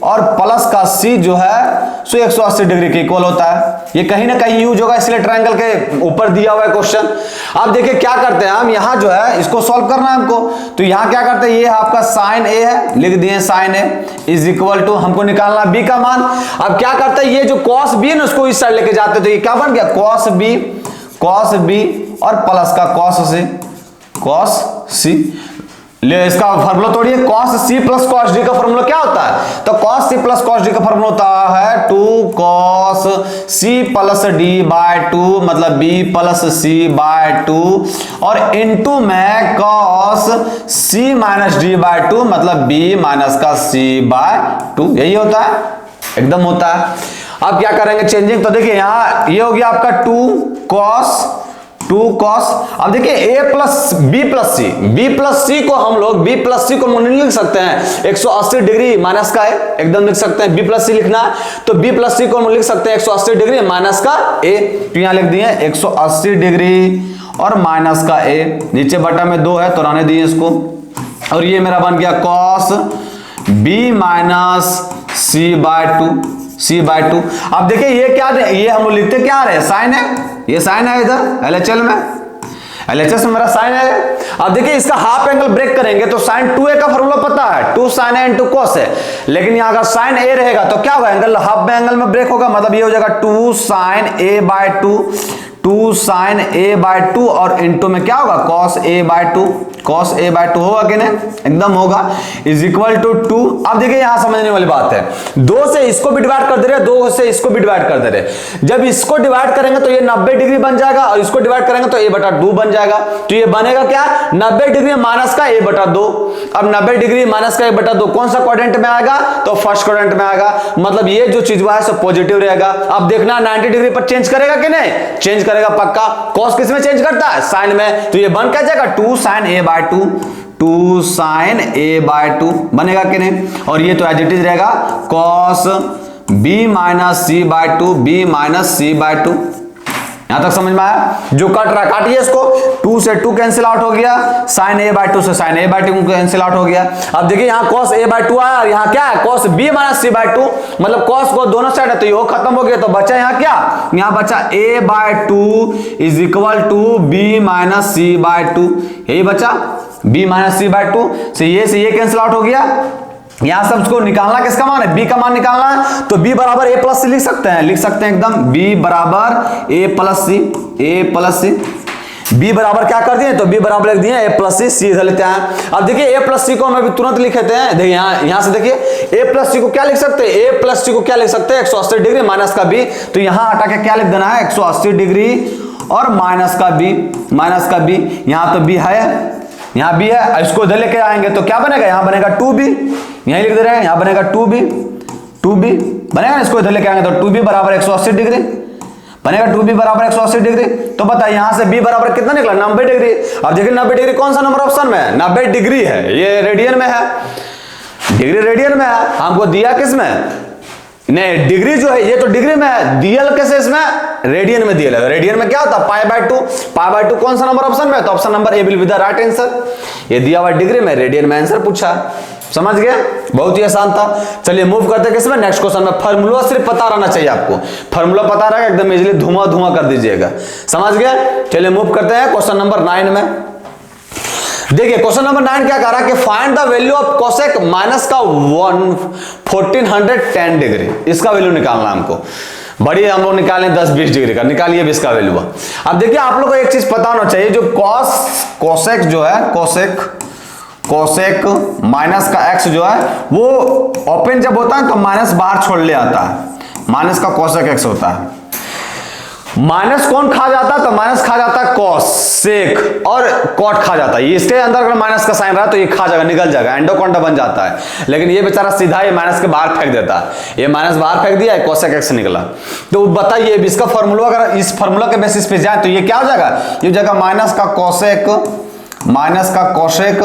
और प्लस का c जो है सो 180 डिग्री के इक्वल होता है। ये कहीं ना कहीं यूज होगा, इसलिए ट्रायंगल के ऊपर दिया हुआ है क्वेश्चन। अब देखिए क्या करते हैं हम, यहां जो है इसको सॉल्व करना है हमको, तो यहां क्या करते हैं, ये आपका साइन ए है, लिख दिए sine A is equal to, हमको निकालना b का मान। अब क्या करते हैं, ये जो cos b है ना उसको इस साइड लेके जाते हैं, तो ये क्या बन गया cos b और प्लस का cos c। ले इसका फार्मूला तोड़िए, cos c plus cos d का फार्मूला क्या होता है, तो cos c plus cos d का फार्मूला होता है 2 cos c plus d by 2 मतलब b प्लस c बाय 2 और इनटू में cos c minus d by 2 मतलब b माइनस का c बाय 2, यही होता है, एकदम होता है। अब क्या करेंगे चेंजिंग, तो देखिए यहां ये हो गया आपका 2 cos। अब देखिए a plus b plus c को हम लोग b प्लस c को लिख सकते हैं 180 डिग्री माइनस का है, एकदम लिख सकते हैं। b प्लस c लिखना है तो b प्लस c को लिख सकते हैं 180 डिग्री माइनस का a, तो यहां लिख दिए 180 डिग्री और माइनस का a, नीचे बटा में 2 है तो रहने दिए इसको, और ये मेरा बन गया cos b minus c by 2। अब देखिए ये क्या है, ये हम लोग लिखते क्या रहे, साइन है, ये साइन है इधर LHL में, LHS में मेरा साइन है। अब देखिए इसका हाफ एंगल ब्रेक करेंगे तो साइन 2a का फॉर्मूला पता है, 2 sin a इंटू cos है, लेकिन यहाँ अगर साइन a रहेगा तो क्या होगा, एंगल हाफ एंगल में ब्रेक होगा, मतलब ये हो जाएगा 2 sin a by 2 sin a by 2 और इंटू में क्या होगा cos a बाय 2 होगा कि नहीं, एकदम होगा, इज इक्वल टू 2। अब देखिए यहां समझने वाली बात है, 2 से इसको भी डिवाइड कर दे रहे, 2 से इसको भी डिवाइड कर दे रहे, जब इसको डिवाइड करेंगे तो ये 90 डिग्री बन जाएगा और इसको डिवाइड करेंगे तो a बटा 2 बन जाएगा, तो ये बनेगा क्या 90 डिग्री माइनस का a बटा 2। अब 90 डिग्री माइनस का a बटा 2 कौन सा क्वाड्रेंट में आएगा, तो फर्स्ट क्वाड्रेंट में आएगा, मतलब ये जो चीज है सो पॉजिटिव रहेगा। अब देखना 90 डिग्री पर चेंज करेगा कि नहीं, चेंज करेगा पक्का, cos किस में चेंज करता है, साइन में, तो ये बन क्या जाएगा 2 sin a by 2 sin a by 2 बनेगा कि नहीं, और ये तो एज इट इज रहेगा cos b minus c by 2 b minus c by 2। यहां तक समझ में आया, जो कट रहा काटिए इसको, 2 से 2 कैंसिल आउट हो गया, sin a बाय 2 से sin a by 2 cancel out हो गया। अब देखिए यहाँ cos a बाय 2 आया और यहाँ क्या है cos b minus c by 2, मतलब cos को दोनों साइड है तो ये खत्म हो गया, तो बचा यहाँ क्या, यहाँ बचा a by 2 is equal to b minus c by 2, यही बचा b माइनस c बाय 2 से ये कैंसिल आउट हो गया। यहां सबको निकालना किसका मान है, b का मान निकालना है, तो b बराबर a प्लस c लिख सकते हैं एकदम, b बराबर a प्लस c, b बराबर क्या कर दिए, तो b बराबर लिख दिए a प्लस c इधर लेते हैं। अब देखिए a प्लस c को हम अभी तुरंत लिख लेते हैं, देखिए यहां से देखिए a प्लस c को क्या लिख सकते हैं, a प्लस c को क्या लिख सकते हैं 180 डिग्री माइनस का b, तो यहां हटा के क्या लिख देना है 180 डिग्री और माइनस का b, यहां तो b है, यहाँ b है, इसको इधर लेके आएंगे तो क्या बनेगा, यहाँ बनेगा 2b, यहीं लिख दे रहे हैं, यहाँ बनेगा 2b बनेगा, इसको इधर लेके आएंगे तो 2b बराबर 180 डिग्री बनेगा, 2b बराबर 180 डिग्री। तो बताइए यहाँ से b बराबर कितना निकला 90 डिग्री। अब देखिए 90 डिग्री कौन सा नंबर ऑप्शन में है, 90 डिग्री है, ये रेडियन में है, डिग्री रेडियन में है, हमको दिया किस में, नहीं डिग्री जो है ये तो डिग्री में है, डीएल कैसे इसमें रेडियन में दिया है, रेडियन में क्या होता है पाई बाय 2 कौन सा नंबर ऑप्शन में है, तो option number A will be the right answer, ये दिया हुआ डिग्री में, रेडियन में आंसर पूछा, समझ गए, बहुत ही आसान था। चलिए मूव करते हैं किसमें, नेक्स्ट क्वेश्चन में। फार्मूला सिर्फ पता रहना चाहिए आपको, फार्मूला पता रहेगा एकदम इजीली धुआं कर दीजिएगा, समझ गए। चलिए मूव करते हैं क्वेश्चन नंबर 9 में। देखिए क्वेश्चन नंबर 9 क्या कह रहा है कि find the value of cosec minus का 1410 डिग्री, इसका वैल्यू निकालना हमको, बड़ी हम लोग निकालें 10-20 डिग्री का, निकालिए भी इसका वैल्यू। अब देखिए आप लोग को एक चीज पता होना चाहिए, जो कोसेक जो है कोसेक माइनस का x जो है वो ओपन जब होता है तो माइनस बाहर छोड़ ले आता है, माइनस का कोसेक x होता है, माइनस कौन खा जाता है, तो माइनस खा जाता है कॉस सेक और कॉट खा जाता है, ये इसके अंदर अगर माइनस का साइन रहा तो ये खा जाएगा, निकल जाएगा, एंडोकॉन्डा बन जाता है, लेकिन ये बेचारा सीधा ये माइनस के बाहर फेंक देता है, ये माइनस बाहर फेंक दिया, कोसेक एक्स निकला। तो बताइए इसका फॉर्मूला अगर इस फॉर्मूला के बेसिस पे जाए तो ये क्या हो जाएगा, ये हो जाएगा माइनस का कोसेक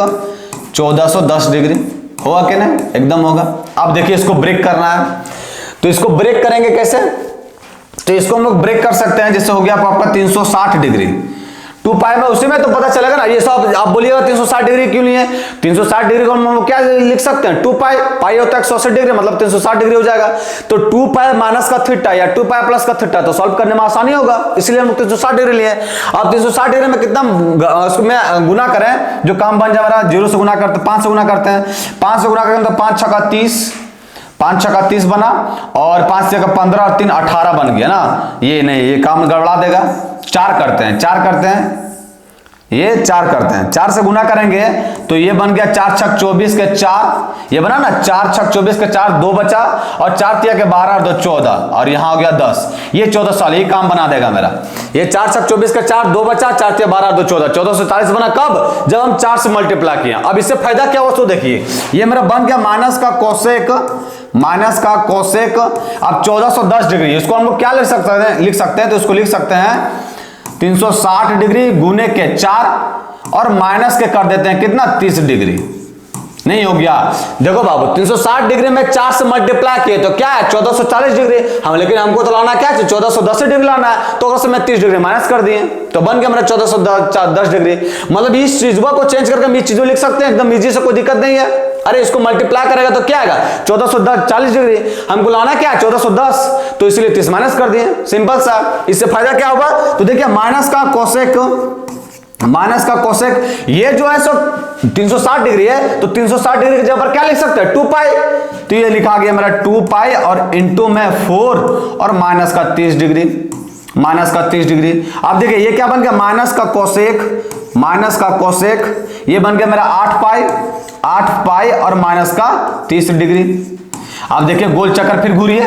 1410 डिग्री, होगा कि नहीं, एकदम होगा। अब देखिए इसको ब्रेक करना है, तो इसको ब्रेक करेंगे कैसे, तो इसको हम लोग ब्रेक कर सकते हैं, जैसे हो गया आपका 360 डिग्री, 2 पाई में उसी में तो पता चलेगा ना। ये सब आप बोलिएगा 360 डिग्री क्यों लिए, 360 डिग्री को हम क्या लिख सकते हैं, 2 पाई, पाई होता है 180 डिग्री, मतलब 360 डिग्री हो जाएगा। तो 2 पाई माइनस का थीटा या 2 पाई प्लस का थीटा, तो सॉल्व करने में आसानी होगा, इसलिए हम 360 डिग्री लिए। अब 360 डिग्री में कितना उसमें गुना करें, जो काम बन जाए हमारा 0 से गुना करते, 5 से गुना करते हैं, 5 से गुना करेंगे तो 5 छक्का 30, 5 छक्का 30 बना, और 5 जगह 15 और 3 18 बन गया ना। ये नहीं, ये काम गड़बड़ा देगा। 4 करते हैं, 4 करते हैं, ये 4 करते हैं, 4 से गुना करेंगे तो ये बन गया 4 छक 24 के 4, ये बना ना 4 छक 24 के 4, 2 बचा, और 4 तिया के 12 और 2 14, और यहाँ हो गया 10, ये 14 साल, ये काम बना देगा मेरा। ये 4 छक 24 के 4, 2 बचा, 4 तिया 12 और 2 14, 1440 बना। कब? जब हम 4 से मल्टीप्लाई किया। अब इससे फायदा क्या हो तो देखिए, ये मेरा बन गया माइनस का कोसेक, माइनस का कोसेक। अब 1410 डिग्री, इसको हम लोग क्या लिख सकते हैं, तो इसको लिख सकते हैं 360 डिग्री गुने के 4, और माइनस के कर देते हैं कितना, 30 डिग्री। नहीं हो गया, देखो बाबू 360 डिग्री में 4 से मल्टीप्लाई किए तो क्या है 1440 डिग्री हम, लेकिन हमको तो लाना क्या है 1410 डिग्री लाना है, तो अगर मैं 30 डिग्री माइनस कर दिए तो बन गया मेरा 1410 डिग्री। मतलब इस चीज को चेंज करके हम इस चीज लिख सकते हैं एकदम इजी से, कोई दिक्कत नहीं है। अरे इसको मल्टीप्लाई करेगा तो क्या आएगा 1440 डिग्री, हमको लाना क्या है 1410, तो इसलिए 30 माइनस कर दिए, सिंपल सा। इससे फायदा क्या होगा, तो देखिए माइनस का कोसेक, माइनस का कोसेक, ये जो है सो 360 डिग्री है, तो 360 डिग्री की जगह पर क्या लिख सकते हैं 2 पाई, तो ये लिखा गया मेरा 2 पाई और इंटू में 4 और माइनस का 30 डिग्री, माइनस का 30 डिग्री। अब देखिए ये क्या बन गया माइनस का कोसेक, माइनस का कोसेक, ये बन गया मेरा 8 पाई और माइनस का 30 डिग्री। अब देखिए गोल चक्कर फिर घूरिए,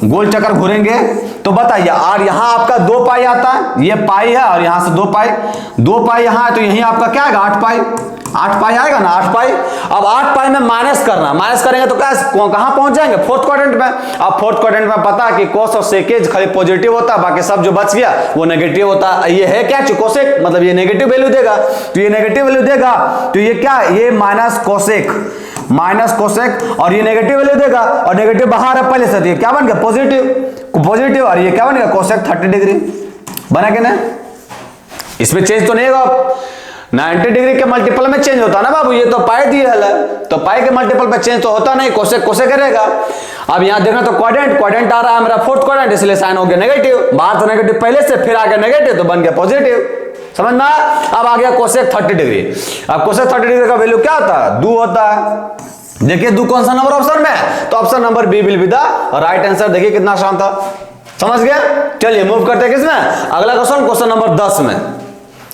गोल चक्कर घूरेंगे तो बताइए, और यहां आपका 2 पाई आता है, ये पाई है और यहां से 2 पाई, 2 पाई यहां है तो यहीं आपका क्या आएगा 8 पाई, 8 पाई आएगा ना 8 पाई। अब 8 पाई में माइनस करना, माइनस करेंगे तो क्या कहां पहुंच जाएंगे 4th क्वाड्रेंट में। अब 4th क्वाड्रेंट में पता है कि कोस और सेकेज खाली पॉजिटिव होता है, बाकी सब जो बच गया वो नेगेटिव होता है। ये है क्या कोसेक, मतलब ये नेगेटिव वैल्यू देगा, तो ये नेगेटिव वैल्यू देगा, तो ये क्या, ये माइनस कोसेक, माइनस कोसेक, और ये नेगेटिव वैल्यू देगा, और नेगेटिव बाहर है पहले से, तो ये क्या बन गया पॉजिटिव, पॉजिटिव, और ये क्या बन गया कोसेक 30 डिग्री बना के ना। इसमें चेंज तो नहीं होगा, 90 डिग्री के मल्टीपल में चेंज होता ना बाबू, ये तो पाई दिए है, तो पाई के मल्टीपल पे चेंज तो होता नहीं, कोसेक कोसेक करेगा। अब यहां देखना तो क्वाड्रेंट, क्वाड्रेंट आ रहा है मेरा 4th क्वाड्रेंट, इसलिए साइन हो गया नेगेटिव, बाहर तो नेगेटिव पहले से, फिर आ गया नेगेटिव तो बन गया पॉजिटिव, समझ में। अब आ गया कोसेक 30 डिग्री। अब कोसेक 30 डिग्री का वैल्यू क्या होता है 2 होता है। देखिए 2 कौन सा नंबर ऑप्शन में, तो option number B will be the right answer. देखिए कितना आसान था, समझ गया। चलिए मूव करते हैं किसमें, अगला क्वेश्चन, क्वेश्चन नंबर 10 में।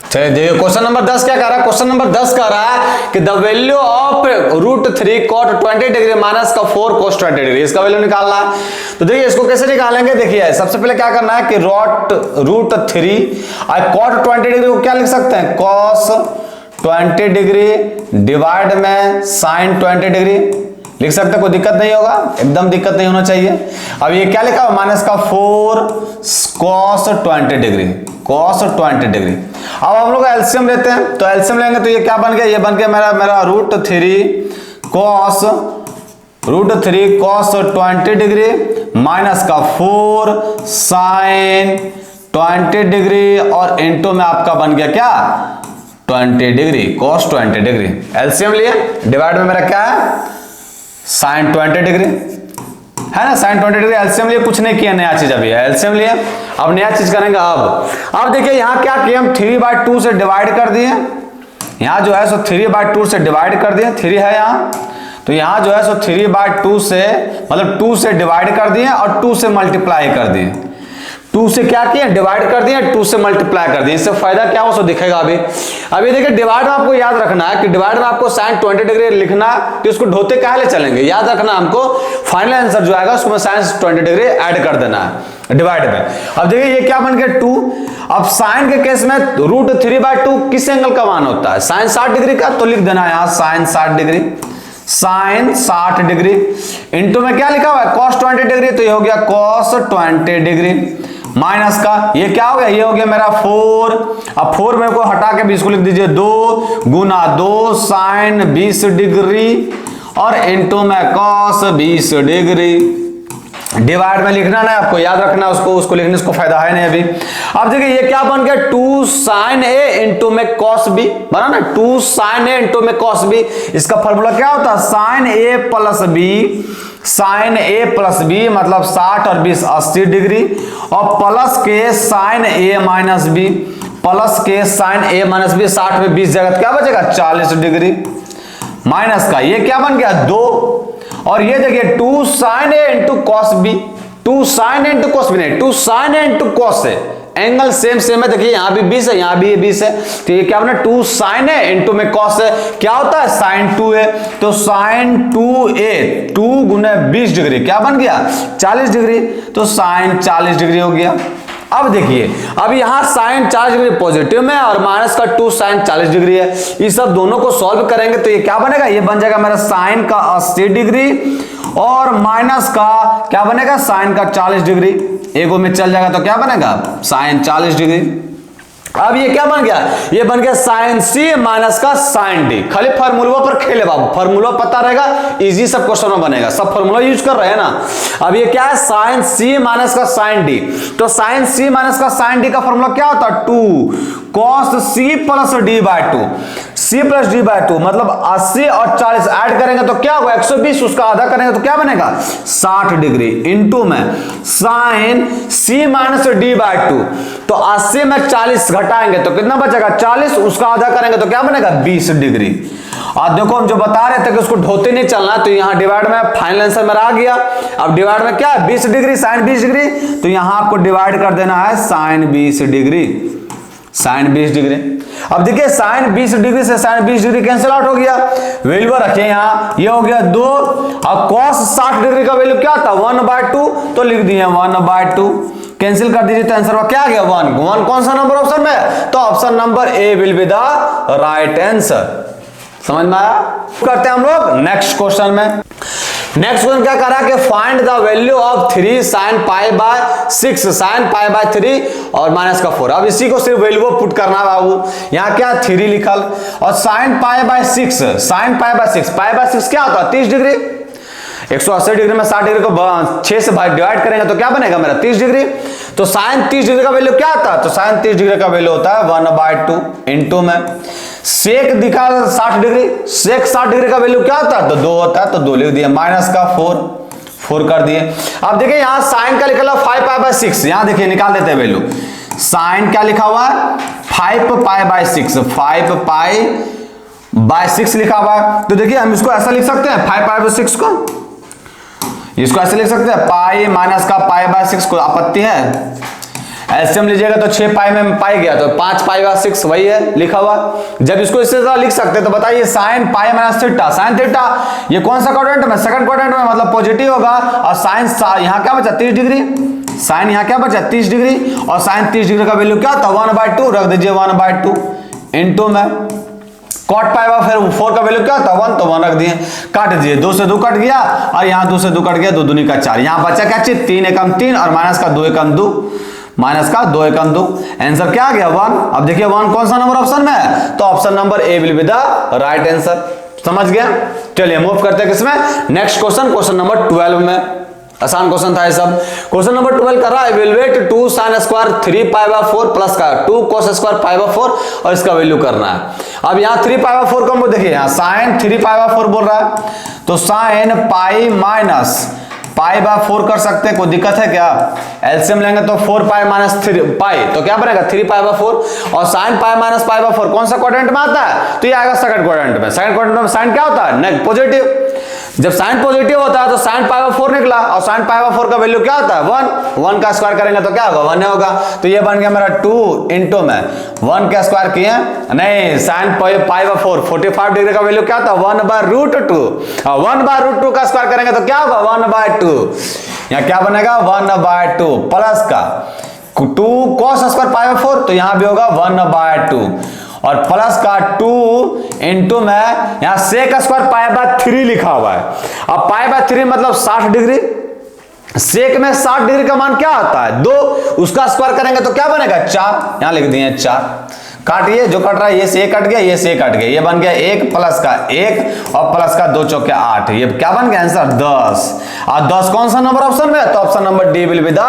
चलिए देखिए क्वेश्चन नंबर 10 क्या कह रहा है, क्वेश्चन नंबर 10 कह रहा है कि the value of √3 cot 20 degree minus का 4 cos 20 डिग्री, इसका वैल्यू निकालना है। तो देखिए इसको कैसे निकालेंगे, देखिए सबसे पहले क्या करना है कि √3 और cot 20 डिग्री को क्या लिख सकते हैं cos 20 डिग्री डिवाइड में sin 20 डिग्री लिख सकते हैं, कोई दिक्कत नहीं होगा, एकदम दिक्कत नहीं होना चाहिए। अब ये क्या लिखा है माइनस का 4 cos 20 डिग्री, cos 20 डिग्री। अब हम लोग एलसीएम लेते हैं, तो एलसीएम लेंगे तो ये क्या बन गया, ये बन गया मेरा √3 cos 20 डिग्री माइनस का 4 sin 20 डिग्री, और इंटू में आपका बन गया क्या 20 डिग्री cos 20 डिग्री। एलसीएम लिए, डिवाइड में मेरा क्या है sin 20 डिग्री है ना, sin 20 डिग्री एलसीएम लिए, कुछ नहीं किया, नया चीज अभी है, एलसीएम लिए। अब नया चीज करेंगे। अब देखिए यहां क्या किया हम 3/2 से डिवाइड कर दिए, यहां जो है सो 3/2 से डिवाइड कर दिए, 3 है यहां, तो यहां जो है सो 3/2 से मतलब 2 से डिवाइड कर दिए और 2 से मल्टीप्लाई कर दिए, 2 से क्या किए डिवाइड कर दिए, 2 से मल्टीप्लाई कर दिए। इससे फायदा क्या हो सो दिखेगा अभी देखिए डिवाइड में आपको याद रखना है कि डिवाइड में आपको sin 20 डिग्री लिखना, तो इसको ढोते काहे चलेंगे, याद रखना हमको फाइनल आंसर जो आएगा उसमें sin 20 डिग्री ऐड कर देना है डिवाइड में। अब देखिए ये क्या बन गया 2। अब साइन के केस में √3/2 किस एंगल का मान होता है sin 60 डिग्री का, तो लिख देना यहां sin 60 degree, sin 60 degree into में क्या लिखा हुआ है cos 20 डिग्री, तो ये हो गया cos 20 डिग्री माइनस का ये क्या हो गया, ये हो गया मेरा 4। अब 4 में को हटा के 20 को लिख दीजिए 2 गुना 2 sin 20 डिग्री और इंटू में cos 20 डिग्री। डिवाइड में लिखना ना, आपको याद रखना, उसको लिखने से फायदा है नहीं अभी। अब देखिए ये क्या बन गया, 2 sin a इंटू में cos b बना ना, 2 sin a इंटू में cos b। इसका फॉर्मूला क्या होता है, sin a plus b, sin a plus b मतलब 60 और 20 80 डिग्री, और प्लस के sin a minus b, plus के sin a माइनस b, 60 में 20 जगह क्या बचेगा 40 डिग्री, माइनस का ये क्या बन गया 2, और ये देखिए 2 sin a into cos b, 2 sin a into cos b नहीं, 2 sin a into cos a, angle same है, देखिए यहां भी 20 है, यहां भी 20 है, तो ये क्या बना 2 sin a इंटू में cos a, क्या होता है sin 2a, तो sin 2a 2 गुने 20 डिग्री क्या बन गया 40 डिग्री, तो sin 40 डिग्री हो गया। अब देखिए अब यहां sin 40 डिग्री पॉजिटिव में और माइनस का 2 sin 40 डिग्री है, ये सब दोनों को सॉल्व करेंगे तो ये क्या बनेगा, ये बन जाएगा मेरा sin का 80 डिग्री और माइनस का क्या बनेगा sin का 40 डिग्री, एगो में चल जाएगा तो क्या बनेगा sin 40 डिग्री। अब ये क्या बन गया, ये बन गया sin c माइनस का sin d। खाली फार्मूला पर खेले बाबू, फार्मूला पता रहेगा इजी सब क्वेश्चन में बनेगा, सब फार्मूला यूज कर रहे हैं ना। अब ये क्या है sin c माइनस का sin d, तो sin c माइनस का sin d का फार्मूला क्या होता है 2 cos c plus d by 2, c plus d by 2 मतलब 80 और 40 ऐड करेंगे तो क्या होगा 120, उसका आधा करेंगे तो क्या बनेगा 60 डिग्री, इनटू में sin c minus d by 2, तो 80 में 40 घटाएंगे तो कितना बचेगा 40, उसका आधा करेंगे तो क्या बनेगा 20 डिग्री। और देखो हम जो बता रहे थे कि उसको ढोते नहीं चलना, तो यहाँ डिवाइड में फाइनल आंसर मेरा आ गया। अब डिवाइड में क्या है 20 डिग्री sin 20 डिग्री, तो यहाँ आपको डिवाइड कर देना है sin 20 डिग्री, sin 20 डिग्री। अब देखिए sin 20 डिग्री से sin 20 डिग्री कैंसिल आउट हो गया, वैल्यू रखें यहाँ, ये हो गया 2, और cos 60 डिग्री का वैल्यू क्या था 1/2, तो लिख दिए 1/2, कैंसिल कर दीजिए तो आंसर क्या आ गया 1 कौन सा नंबर ऑप्शन में, तो option number A will be the right answer. समझ में आया, करते हैं हम लोग नेक्स्ट क्वेश्चन में। नेक्स्ट क्वेश्चन क्या कर रहा है कि find the value of 3 sin π/6 sin π/3 और माइनस का 4। अब इसी को सिर्फ वैल्यू पुट करना है बाबू, यहाँ क्या 3 लिखल और sin π/6, sin π/6, π/6 क्या होता है 30 डिग्री, 180 डिग्री में 60 डिग्री को 6 से डिवाइड करेंगे तो क्या बनेगा मेरा 30 डिग्री, तो sin 30 डिग्री का वैल्यू क्या आता है, तो sin 30 डिग्री का वैल्यू होता है 1/2 इनटू में सेक दिखा 60 डिग्री, सेक 60 डिग्री का वैल्यू क्या होता है, तो 2 होता है, तो 2 लिख दिया, माइनस का 4 कर दिए। अब देखिए यहाँ साइन का लिखा हुआ 5π/6, यहाँ देखिए निकाल देते हैं वैल्यू, साइन क्या लिखा हुआ है 5π/6, 5π/6 लिखा हुआ है, तो देखिए हम इसको ऐसा लिख सकते हैं 5π/6 को, इसको ऐसे लिख सकते हैं पाई माइनस का π/6, को आपत्ति है, एलसीएम लीजिएगा तो 6 पाई में पाई गया तो 5π/6 वही है लिखा हुआ। जब इसको इससे ज्यादा लिख सकते हैं तो बताइए sine pi minus theta, sine theta ये कौन सा क्वाड्रेंट में, सेकंड क्वाड्रेंट में, मतलब पॉजिटिव होगा, और साइन यहाँ क्या बचा 30 डिग्री, साइन यहाँ क्या बचा 30 डिग्री, और साइन 30 डिग्री का वैल्यू क्या था 1/2, रख दीजिए 1/2 इनटू में कॉट पाएगा, फिर 4 का वैल्यू क्या था 1, तो 1 रख दिए, काट दिए, 2 से 2 कट गया और यहाँ 2 से 2 कट गया, 2 दूनी का 4, यहाँ बचा क्या चीज 3 एकम 3 और माइनस का 2 एकम 2, माइनस का 2 एकम 2, आंसर क्या आ गया 1। अब देखिए 1 कौन सा नंबर ऑप्शन में है, तो option number A will be the right answer. समझ गया, चलिए मूव करते हैं किसमें, नेक्स्ट क्वेश्चन, क्वेश्चन नंबर 12 में। आसान क्वेश्चन था ये सब। क्वेश्चन नंबर 12 कर रहा है इवैल्यूएट 2 sin स्क्वायर 3π/4 प्लस का 2 cos स्क्वायर π/4 और इसका वैल्यू करना है। अब यहाँ 3π/4 को देखिए यहाँ sin 3π/4 बोल रहा है, तो sin पाई माइनस π/4 कर सकते हैं, कोई दिक्कत है क्या, एलसीएम लेंगे तो 4π माइनस 3π, तो क्या बनेगा 3π/4, और sin π माइनस π/4 कौन सा क्वाड्रेंट में आता है, तो ये आएगा सेकंड क्वाड्रेंट में। सेकंड क्वाड्रेंट में साइन क्या होता है पॉजिटिव, जब साइन पॉजिटिव होता है तो sin π/4 निकला, और sin π/4 का वैल्यू क्या होता है 1 का स्क्वायर करेंगे तो क्या होगा 1 होगा, तो ये बन गया मेरा 2 इंटू में 1 का स्क्वायर किए नहीं, sin π/4 45 डिग्री का वैल्यू क्या था 1/√2, और 1/√2 का स्क्वायर करेंगे तो क्या होगा 1/2, यहाँ क्या बनेगा 1/2 प्लस का 2 cos स्क्वायर π/4, तो यहाँ भी होगा 1/2 और प्लस का 2 इंटू में यहाँ सेक स्क्वायर π/3 लिखा हुआ है। अब π/3 मतलब 60 डिग्री, सेक में 60 डिग्री का मान क्या आता है 2, उसका स्क्वायर करेंगे तो क्या बनेगा 4, यहाँ लिख दिए 4, काटिए, जो कट रहा है ये से कट गया, ये से कट गया, ये बन गया 1 प्लस का 1 और प्लस का 2 चौके 8। ये क्या बन गया आंसर 10। और 10 कौन सा नंबर ऑप्शन में है, तो option number D will be the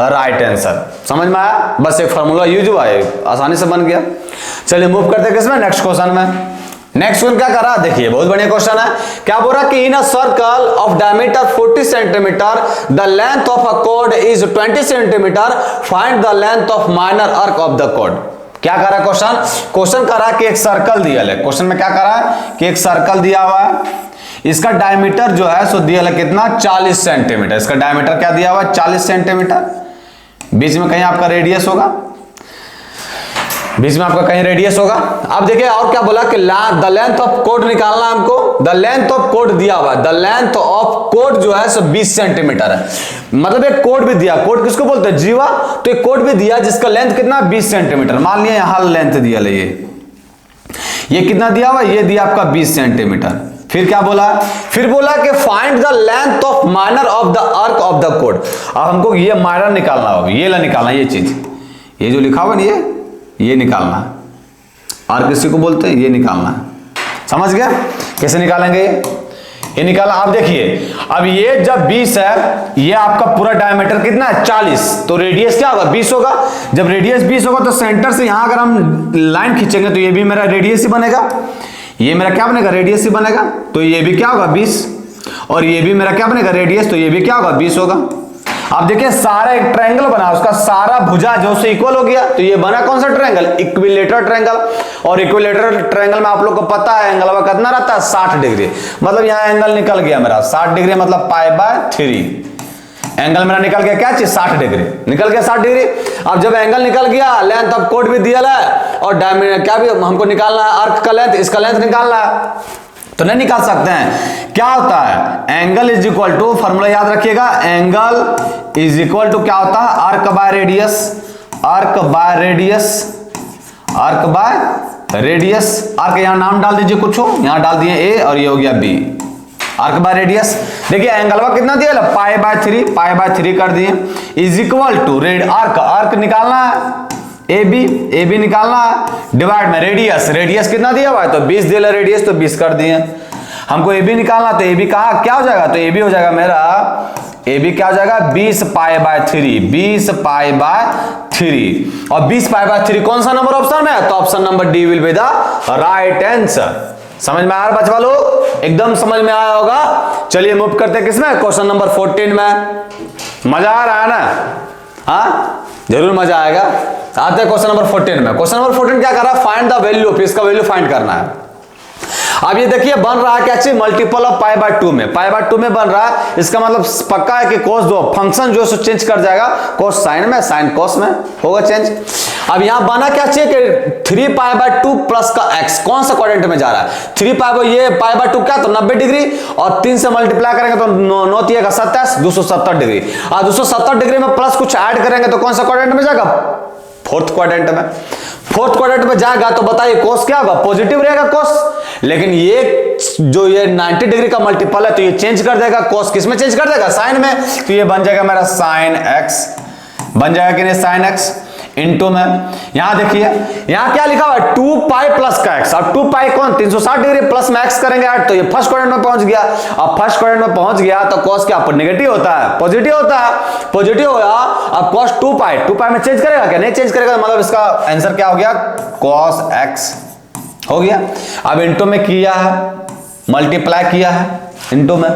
right answer. समझ में आया, बस एक फार्मूला यूज हुआ है, आसानी से बन गया। चलिए मूव करते हैं किसमें, नेक्स्ट क्वेश्चन में। नेक्स्ट क्वेश्चन क्या कर रहा है, देखिए बहुत बढ़िया क्वेश्चन है। क्या बोल रहा है कि in a circle of diameter 40 centimetre the length of a कोड is 20 centimetre, find the length of minor arc of the कोड। क्या कर रहा है क्वेश्चन, क्वेश्चन कर रहा है कि एक सर्कल दिया है। क्वेश्चन में क्या कर रहा है कि एक सर्कल दिया हुआ है, इसका डायमीटर जो है सो दिया है कितना 40 सेंटीमीटर। इसका डायमीटर क्या दिया हुआ है 40 सेंटीमीटर। बीच में कहीं आपका रेडियस होगा, बीच में आपका कहीं रेडियस होगा। अब देखिए और क्या बोला कि द लेंथ ऑफ कोड निकालना हमको। द लेंथ ऑफ कोड दिया हुआ है, द लेंथ ऑफ कोड जो है सो 20 सेंटीमीटर है। मतलब एक कोड भी दिया, कोड किसको बोलते हैं जीवा, तो एक कोड भी दिया जिसका लेंथ कितना 20 सेंटीमीटर। मान लिया यहां लेंथ दिया ले, ये कितना दिया हुआ, ये दिया आपका 20 सेंटीमीटर। फिर क्या बोला, फिर बोला कि find the length of minor of the arc of the code. अब हमको ये माइनर निकालना होगा, ये ला निकालना, ये चीज, ये जो लिखा हुआ ना ये निकालना, आर्क किसी को बोलते हैं, ये निकालना। समझ गया कैसे निकालेंगे ये निकाला। आप देखिए अब ये जब 20 है, ये आपका पूरा डायमीटर कितना है 40, तो रेडियस क्या होगा 20 होगा। जब रेडियस 20 होगा तो सेंटर से यहां अगर हम लाइन खींचेंगे तो ये भी मेरा रेडियस ही बनेगा, ये मेरा क्या बनेगा रेडियस ही बनेगा। तो ये भी क्या होगा 20, और ये भी मेरा क्या बनेगा रेडियस, तो ये भी क्या होगा 20 होगा। अब देखिए सारा एक ट्रायंगल बना, उसका सारा भुजा जो से इक्वल हो गया, तो ये बना कौन सा ट्रायंगल, इक्विलेटरल ट्रायंगल। और इक्विलेटरल ट्रायंगल में आप लोग को पता है एंगल कितना रहता है 60 डिग्री। मतलब यहाँ एंगल निकल गया मेरा 60 डिग्री, मतलब π/3 एंगल मेरा निकल गया, क्या चीज 60 डिग्री निकल गया 60 डिग्री। अब जब एंगल निकल गया, लेंथ ऑफ कोड भी दिया है और डायमीटर क्या भी हमको निकालना है, आर्क का लेंथ, इसका लेंथ निकालना है, तो नहीं निकाल सकते हैं। क्या होता है angle is equal to, formula याद रखिएगा, एंगल इज इक्वल टू क्या होता है arc by radius, arc by radius, arc by radius. Arc यहां नाम डाल दीजिए कुछ हो, यहां डाल दिए ए और ये हो गया बी, आर्क बाय रेडियस। देखिए एंगल का कितना दिया π/3 कर दिए, is equal to rad arc, arc निकालना है ए बी निकालना है, डिवाइड में रेडियस, रेडियस कितना दिया हुआ है तो 20 दिया रेडियस, तो 20 कर दिए। हमको ए बी निकालना, तो ए बी कहा क्या हो जाएगा, तो ए बी हो जाएगा मेरा, ए बी क्या हो जाएगा 20 π/3, 20 π/3। और 20 π/3 कौन सा नंबर ऑप्शन में है, तो option number D will be the right answer. समझ में आ रहा बच्चा लोग, एकदम समझ में आया होगा। चलिए मूव करते हैं किसमें, क्वेश्चन नंबर 14 में। मजा आ रहा है ना, हाँ जरूर मजा आएगा। आते हैं क्वेश्चन नंबर 14 में। क्वेश्चन नंबर 14 क्या कर रहा है, फाइंड द वैल्यू ऑफ, इसका वैल्यू फाइंड करना है। अब ये देखिए बन रहा है क्या चीज, मल्टीपल ऑफ π/2 में, π/2 में बन रहा है। इसका मतलब पक्का है कि cos दो फंक्शन जो है चेंज कर जाएगा, cos साइन में, साइन cos में होगा चेंज। अब यहां बना क्या चाहिए कि 3π/2 प्लस का x कौन सा क्वाड्रेंट में जा रहा है, 3π ये π/2 क्या तो 90 डिग्री, और 3 से मल्टीप्लाई करेंगे तो 9 3 का 27, 270 डिग्री। और 270 डिग्री में प्लस कुछ ऐड करेंगे तो कौन सा क्वाड्रेंट में जाएगा, फोर्थ क्वाड्रेंट में। फोर्थ क्वाड्रेंट में जाएगा तो बताइए कोस क्या होगा, पॉजिटिव रहेगा कोस। लेकिन ये जो ये 90 डिग्री का मल्टीपल है तो ये चेंज कर देगा, कोस किस में चेंज कर देगा, साइन में। तो ये बन जाएगा मेरा साइन एक्स, बन जाएगा कि नहीं साइन एक्स इनटू में। यहां देखिए यहां क्या लिखा हुआ है 2π प्लस का x। अब 2π कौन 360 डिग्री प्लस में x करेंगे ऐड, तो ये फर्स्ट क्वाड्रेंट में पहुंच गया। अब फर्स्ट क्वाड्रेंट में पहुंच गया तो cos क्या नेगेटिव होता है, पॉजिटिव होता है, पॉजिटिव होगा। अब cos 2π में चेंज करेगा क्या, नहीं चेंज करेगा, मतलब इसका आंसर क्या हो गया cos x हो गया। अब इनटू में किया है, मल्टीप्लाई किया है इनटू में।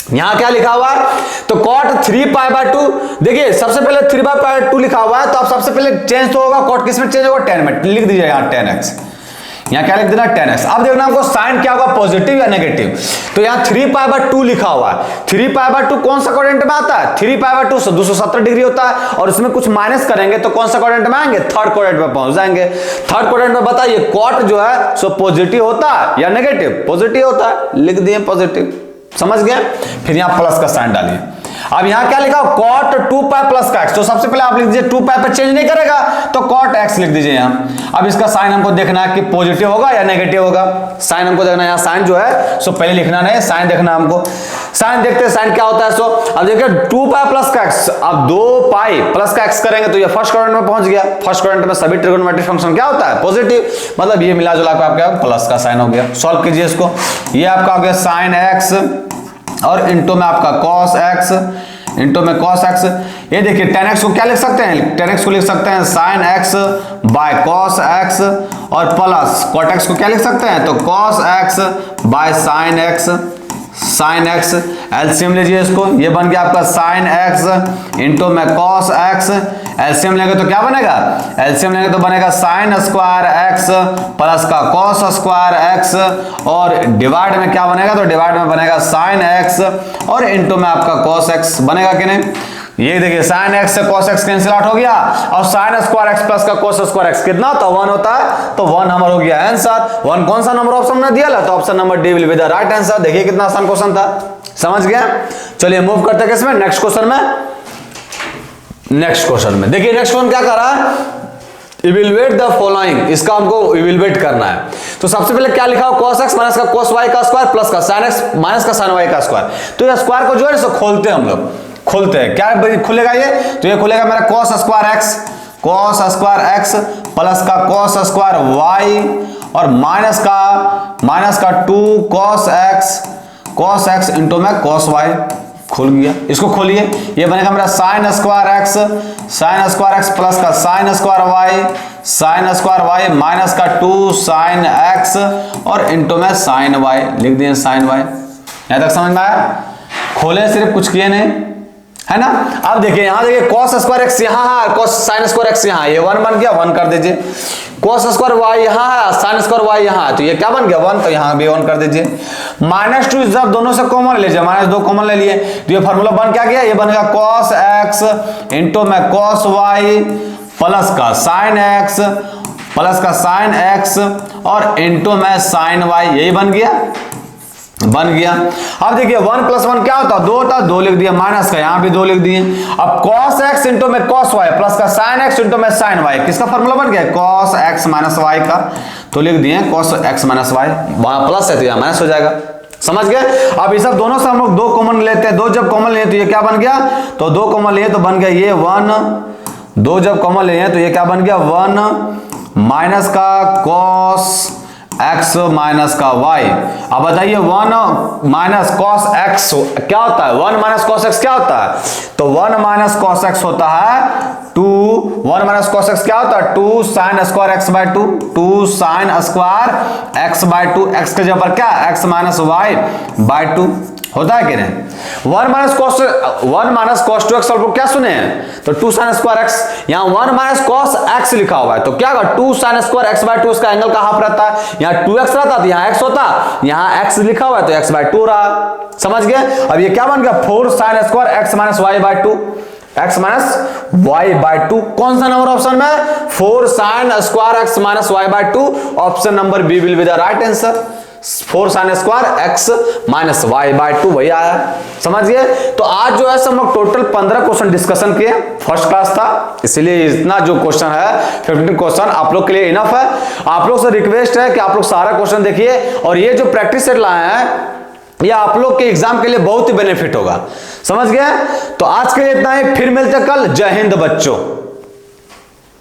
यहां क्या लिखा हुआ है तो cot 3π/2, देखिए सबसे पहले 3π/2 लिखा हुआ है तो अब सबसे पहले चेंज तो होगा, cot किस में चेंज होगा 10 में, लिख दीजिए यहां 10x, यहां क्या लिख देना 10x। अब देखना हमको साइन क्या होगा, पॉजिटिव या नेगेटिव। तो यहां 3π/2 लिखा हुआ है, 3π/2 कौन सा क्वाड्रेंट में आता है, 3π/2 से 270 डिग्री होता है, और उसमें कुछ माइनस करेंगे तो कौन सा क्वाड्रेंट में आएंगे, थर्ड क्वाड्रेंट में पहुंच जाएंगे। थर्ड क्वाड्रेंट में बताइए cot जो है सो पॉजिटिव होता है या नेगेटिव, पॉजिटिव होता है, लिख दिए पॉजिटिव, समझ गए। फिर यहां प्लस का साइन डालिए। अब यहां क्या लिखा cot 2 पाई प्लस का x, तो सबसे पहले आप लिख दीजिए 2 पाई पर चेंज नहीं करेगा तो cot x लिख दीजिए यहां। अब इसका साइन हमको देखना है कि पॉजिटिव होगा या नेगेटिव होगा, साइन हमको देखना है। यहां साइन जो है सो पहले लिखना नहीं, साइन देखना हमको। साइन देखते हैं साइन क्या होता है। सो अब देखिए 2 पाई प्लस का x, अब 2 पाई प्लस का x करेंगे तो ये फर्स्ट क्वाड्रेंट में पहुंच गया। फर्स्ट क्वाड्रेंट में सभी ट्रिगोनोमेट्रिक फंक्शन क्या होता है पॉजिटिव, मतलब ये मिला जुला के आपका प्लस का साइन हो गया। सॉल्व कीजिए इसको, ये आपका हो गया साइन x और इंटू में आपका cos x, इंटू में cos x। ये देखिए tan x को क्या लिख सकते हैं, tan x को लिख सकते हैं sin x by cos x, और प्लस cot x को क्या लिख सकते हैं तो cos x by sin x, sin x। LCM लीजिए इसको, ये बन गया आपका sin x इंटू में cos x। एलसीएम लेंगे तो क्या बनेगा, एलसीएम लेंगे तो बनेगा sin स्क्वायर x प्लस का cos स्क्वायर x, और डिवाइड में क्या बनेगा तो डिवाइड में बनेगा sin x और इंटू में आपका cos x बनेगा कि नहीं। ये देखिए sin x से cos x कैंसिल आउट हो गया, और sin स्क्वायर x प्लस का cos स्क्वायर x कितना होता है 1 होता है, तो 1 हमारा हो गया आंसर। 1 कौन सा नंबर ऑप्शन में दिया तो option number D will be the right answer. देखिए कितना आसान क्वेश्चन था, समझ गया। चलिए मूव करते हैं किसमें, नेक्स्ट क्वेश्चन में। नेक्स्ट क्वेश्चन में देखिए नेक्स्ट क्वेश्चन क्या कर रहा है, इवेलुएट द फॉलोइंग, इसका हमको इवेलुएट करना है। तो सबसे पहले क्या लिखा हो cos x माइनस का cos y का स्क्वायर प्लस का sin x माइनस का sin y का स्क्वायर। तो ये स्क्वायर को जो है खोलते हैं हम लोग, खोलते हैं। क्या खुलेगा ये, तो ये खुलेगा मेरा cos स्क्वायर x प्लस का cos स्क्वायर y और माइनस का 2 cos x इंटू में cos y। खुल गया, इसको खोलिए, ये बनेगा मेरा sin स्क्वायर x प्लस का sin स्क्वायर y माइनस का 2 sin x और इंटू में sin y लिख दिए sin y। यहां तक समझ में आया, खोले सिर्फ कुछ किए नहीं, है ना। अब देखिए यहां देखिए cos स्क्वायर x यहां है, sin स्क्वायर x यहां है, ये 1 बन गया, 1 कर दीजिए। cos स्क्वायर y यहां है, sin स्क्वायर y यहां है, तो ये क्या बन गया 1, तो यहां भी 1 कर दीजिए। -2 जब दोनों से कॉमन लीजिए, -2 कॉमन ले लिए तो ये फार्मूला बन क्या गया, ये बनेगा cos x इंटू में cos y प्लस का sin x और इंटू में sin y, यही बन गया। अब देखिए 1 + 1 क्या होता है 2 होता है, 2 लिख दिया, माइनस का यहां भी 2 लिख दिए। अब cos x इंटू में cos y प्लस का sin x इंटू में sin y, किसका फार्मूला बन गया cos x माइनस y का, तो लिख दिए cos x माइनस y, वहां प्लस है तो यहां माइनस हो जाएगा, समझ गए। अब ये सब दोनों से हम लोग 2 कॉमन लेते हैं, 2 जब कॉमन लिए तो ये क्या बन गया, तो 2 कॉमन लिए तो बन गया ये 1, 2 जब कॉमन लिए तो ये क्या बन गया 1 माइनस का cos x माइनस का y। अब बताइए 1 माइनस cos x क्या होता है, 1 माइनस cos x क्या होता है, तो 1 माइनस cos x होता है 2, 1 माइनस cos x क्या होता है 2 sin square x by 2, 2 sin square x by 2, x के जगह पर क्या x माइनस y बाय 2 होता है कि नहीं। 1 माइनस cos 2x आप लोग क्या सुने हैं, तो 2 sin स्क्वायर x, यहाँ 1 माइनस cos x लिखा हुआ है, तो क्या होगा 2 sin स्क्वायर x बाय 2, उसका एंगल का हाफ रहता है, यहाँ 2x रहता तो यहाँ x होता, यहाँ x लिखा हुआ है तो x बाय 2 रहा, समझ गए। अब ये क्या बन गया 4 sin square x minus y by 2, x minus y by 2, कौन सा नंबर ऑप्शन में 4 sin square x minus y by 2, option number B will be the right answer. 4 sin square x minus y by 2 वही आया, समझ गए। तो आज जो है हम लोग टोटल 15 क्वेश्चन डिस्कशन किए, फर्स्ट क्लास था इसलिए इतना जो क्वेश्चन है 15 क्वेश्चन आप लोग के लिए इनफ है। आप लोग से रिक्वेस्ट है कि आप लोग सारा क्वेश्चन देखिए, और ये जो प्रैक्टिस सेट लाए हैं ये आप लोग के एग्जाम के लिए बहुत ही बेनिफिट होगा, समझ गए। तो आज के लिए इतना ही, फिर मिलते कल। जय हिंद बच्चों।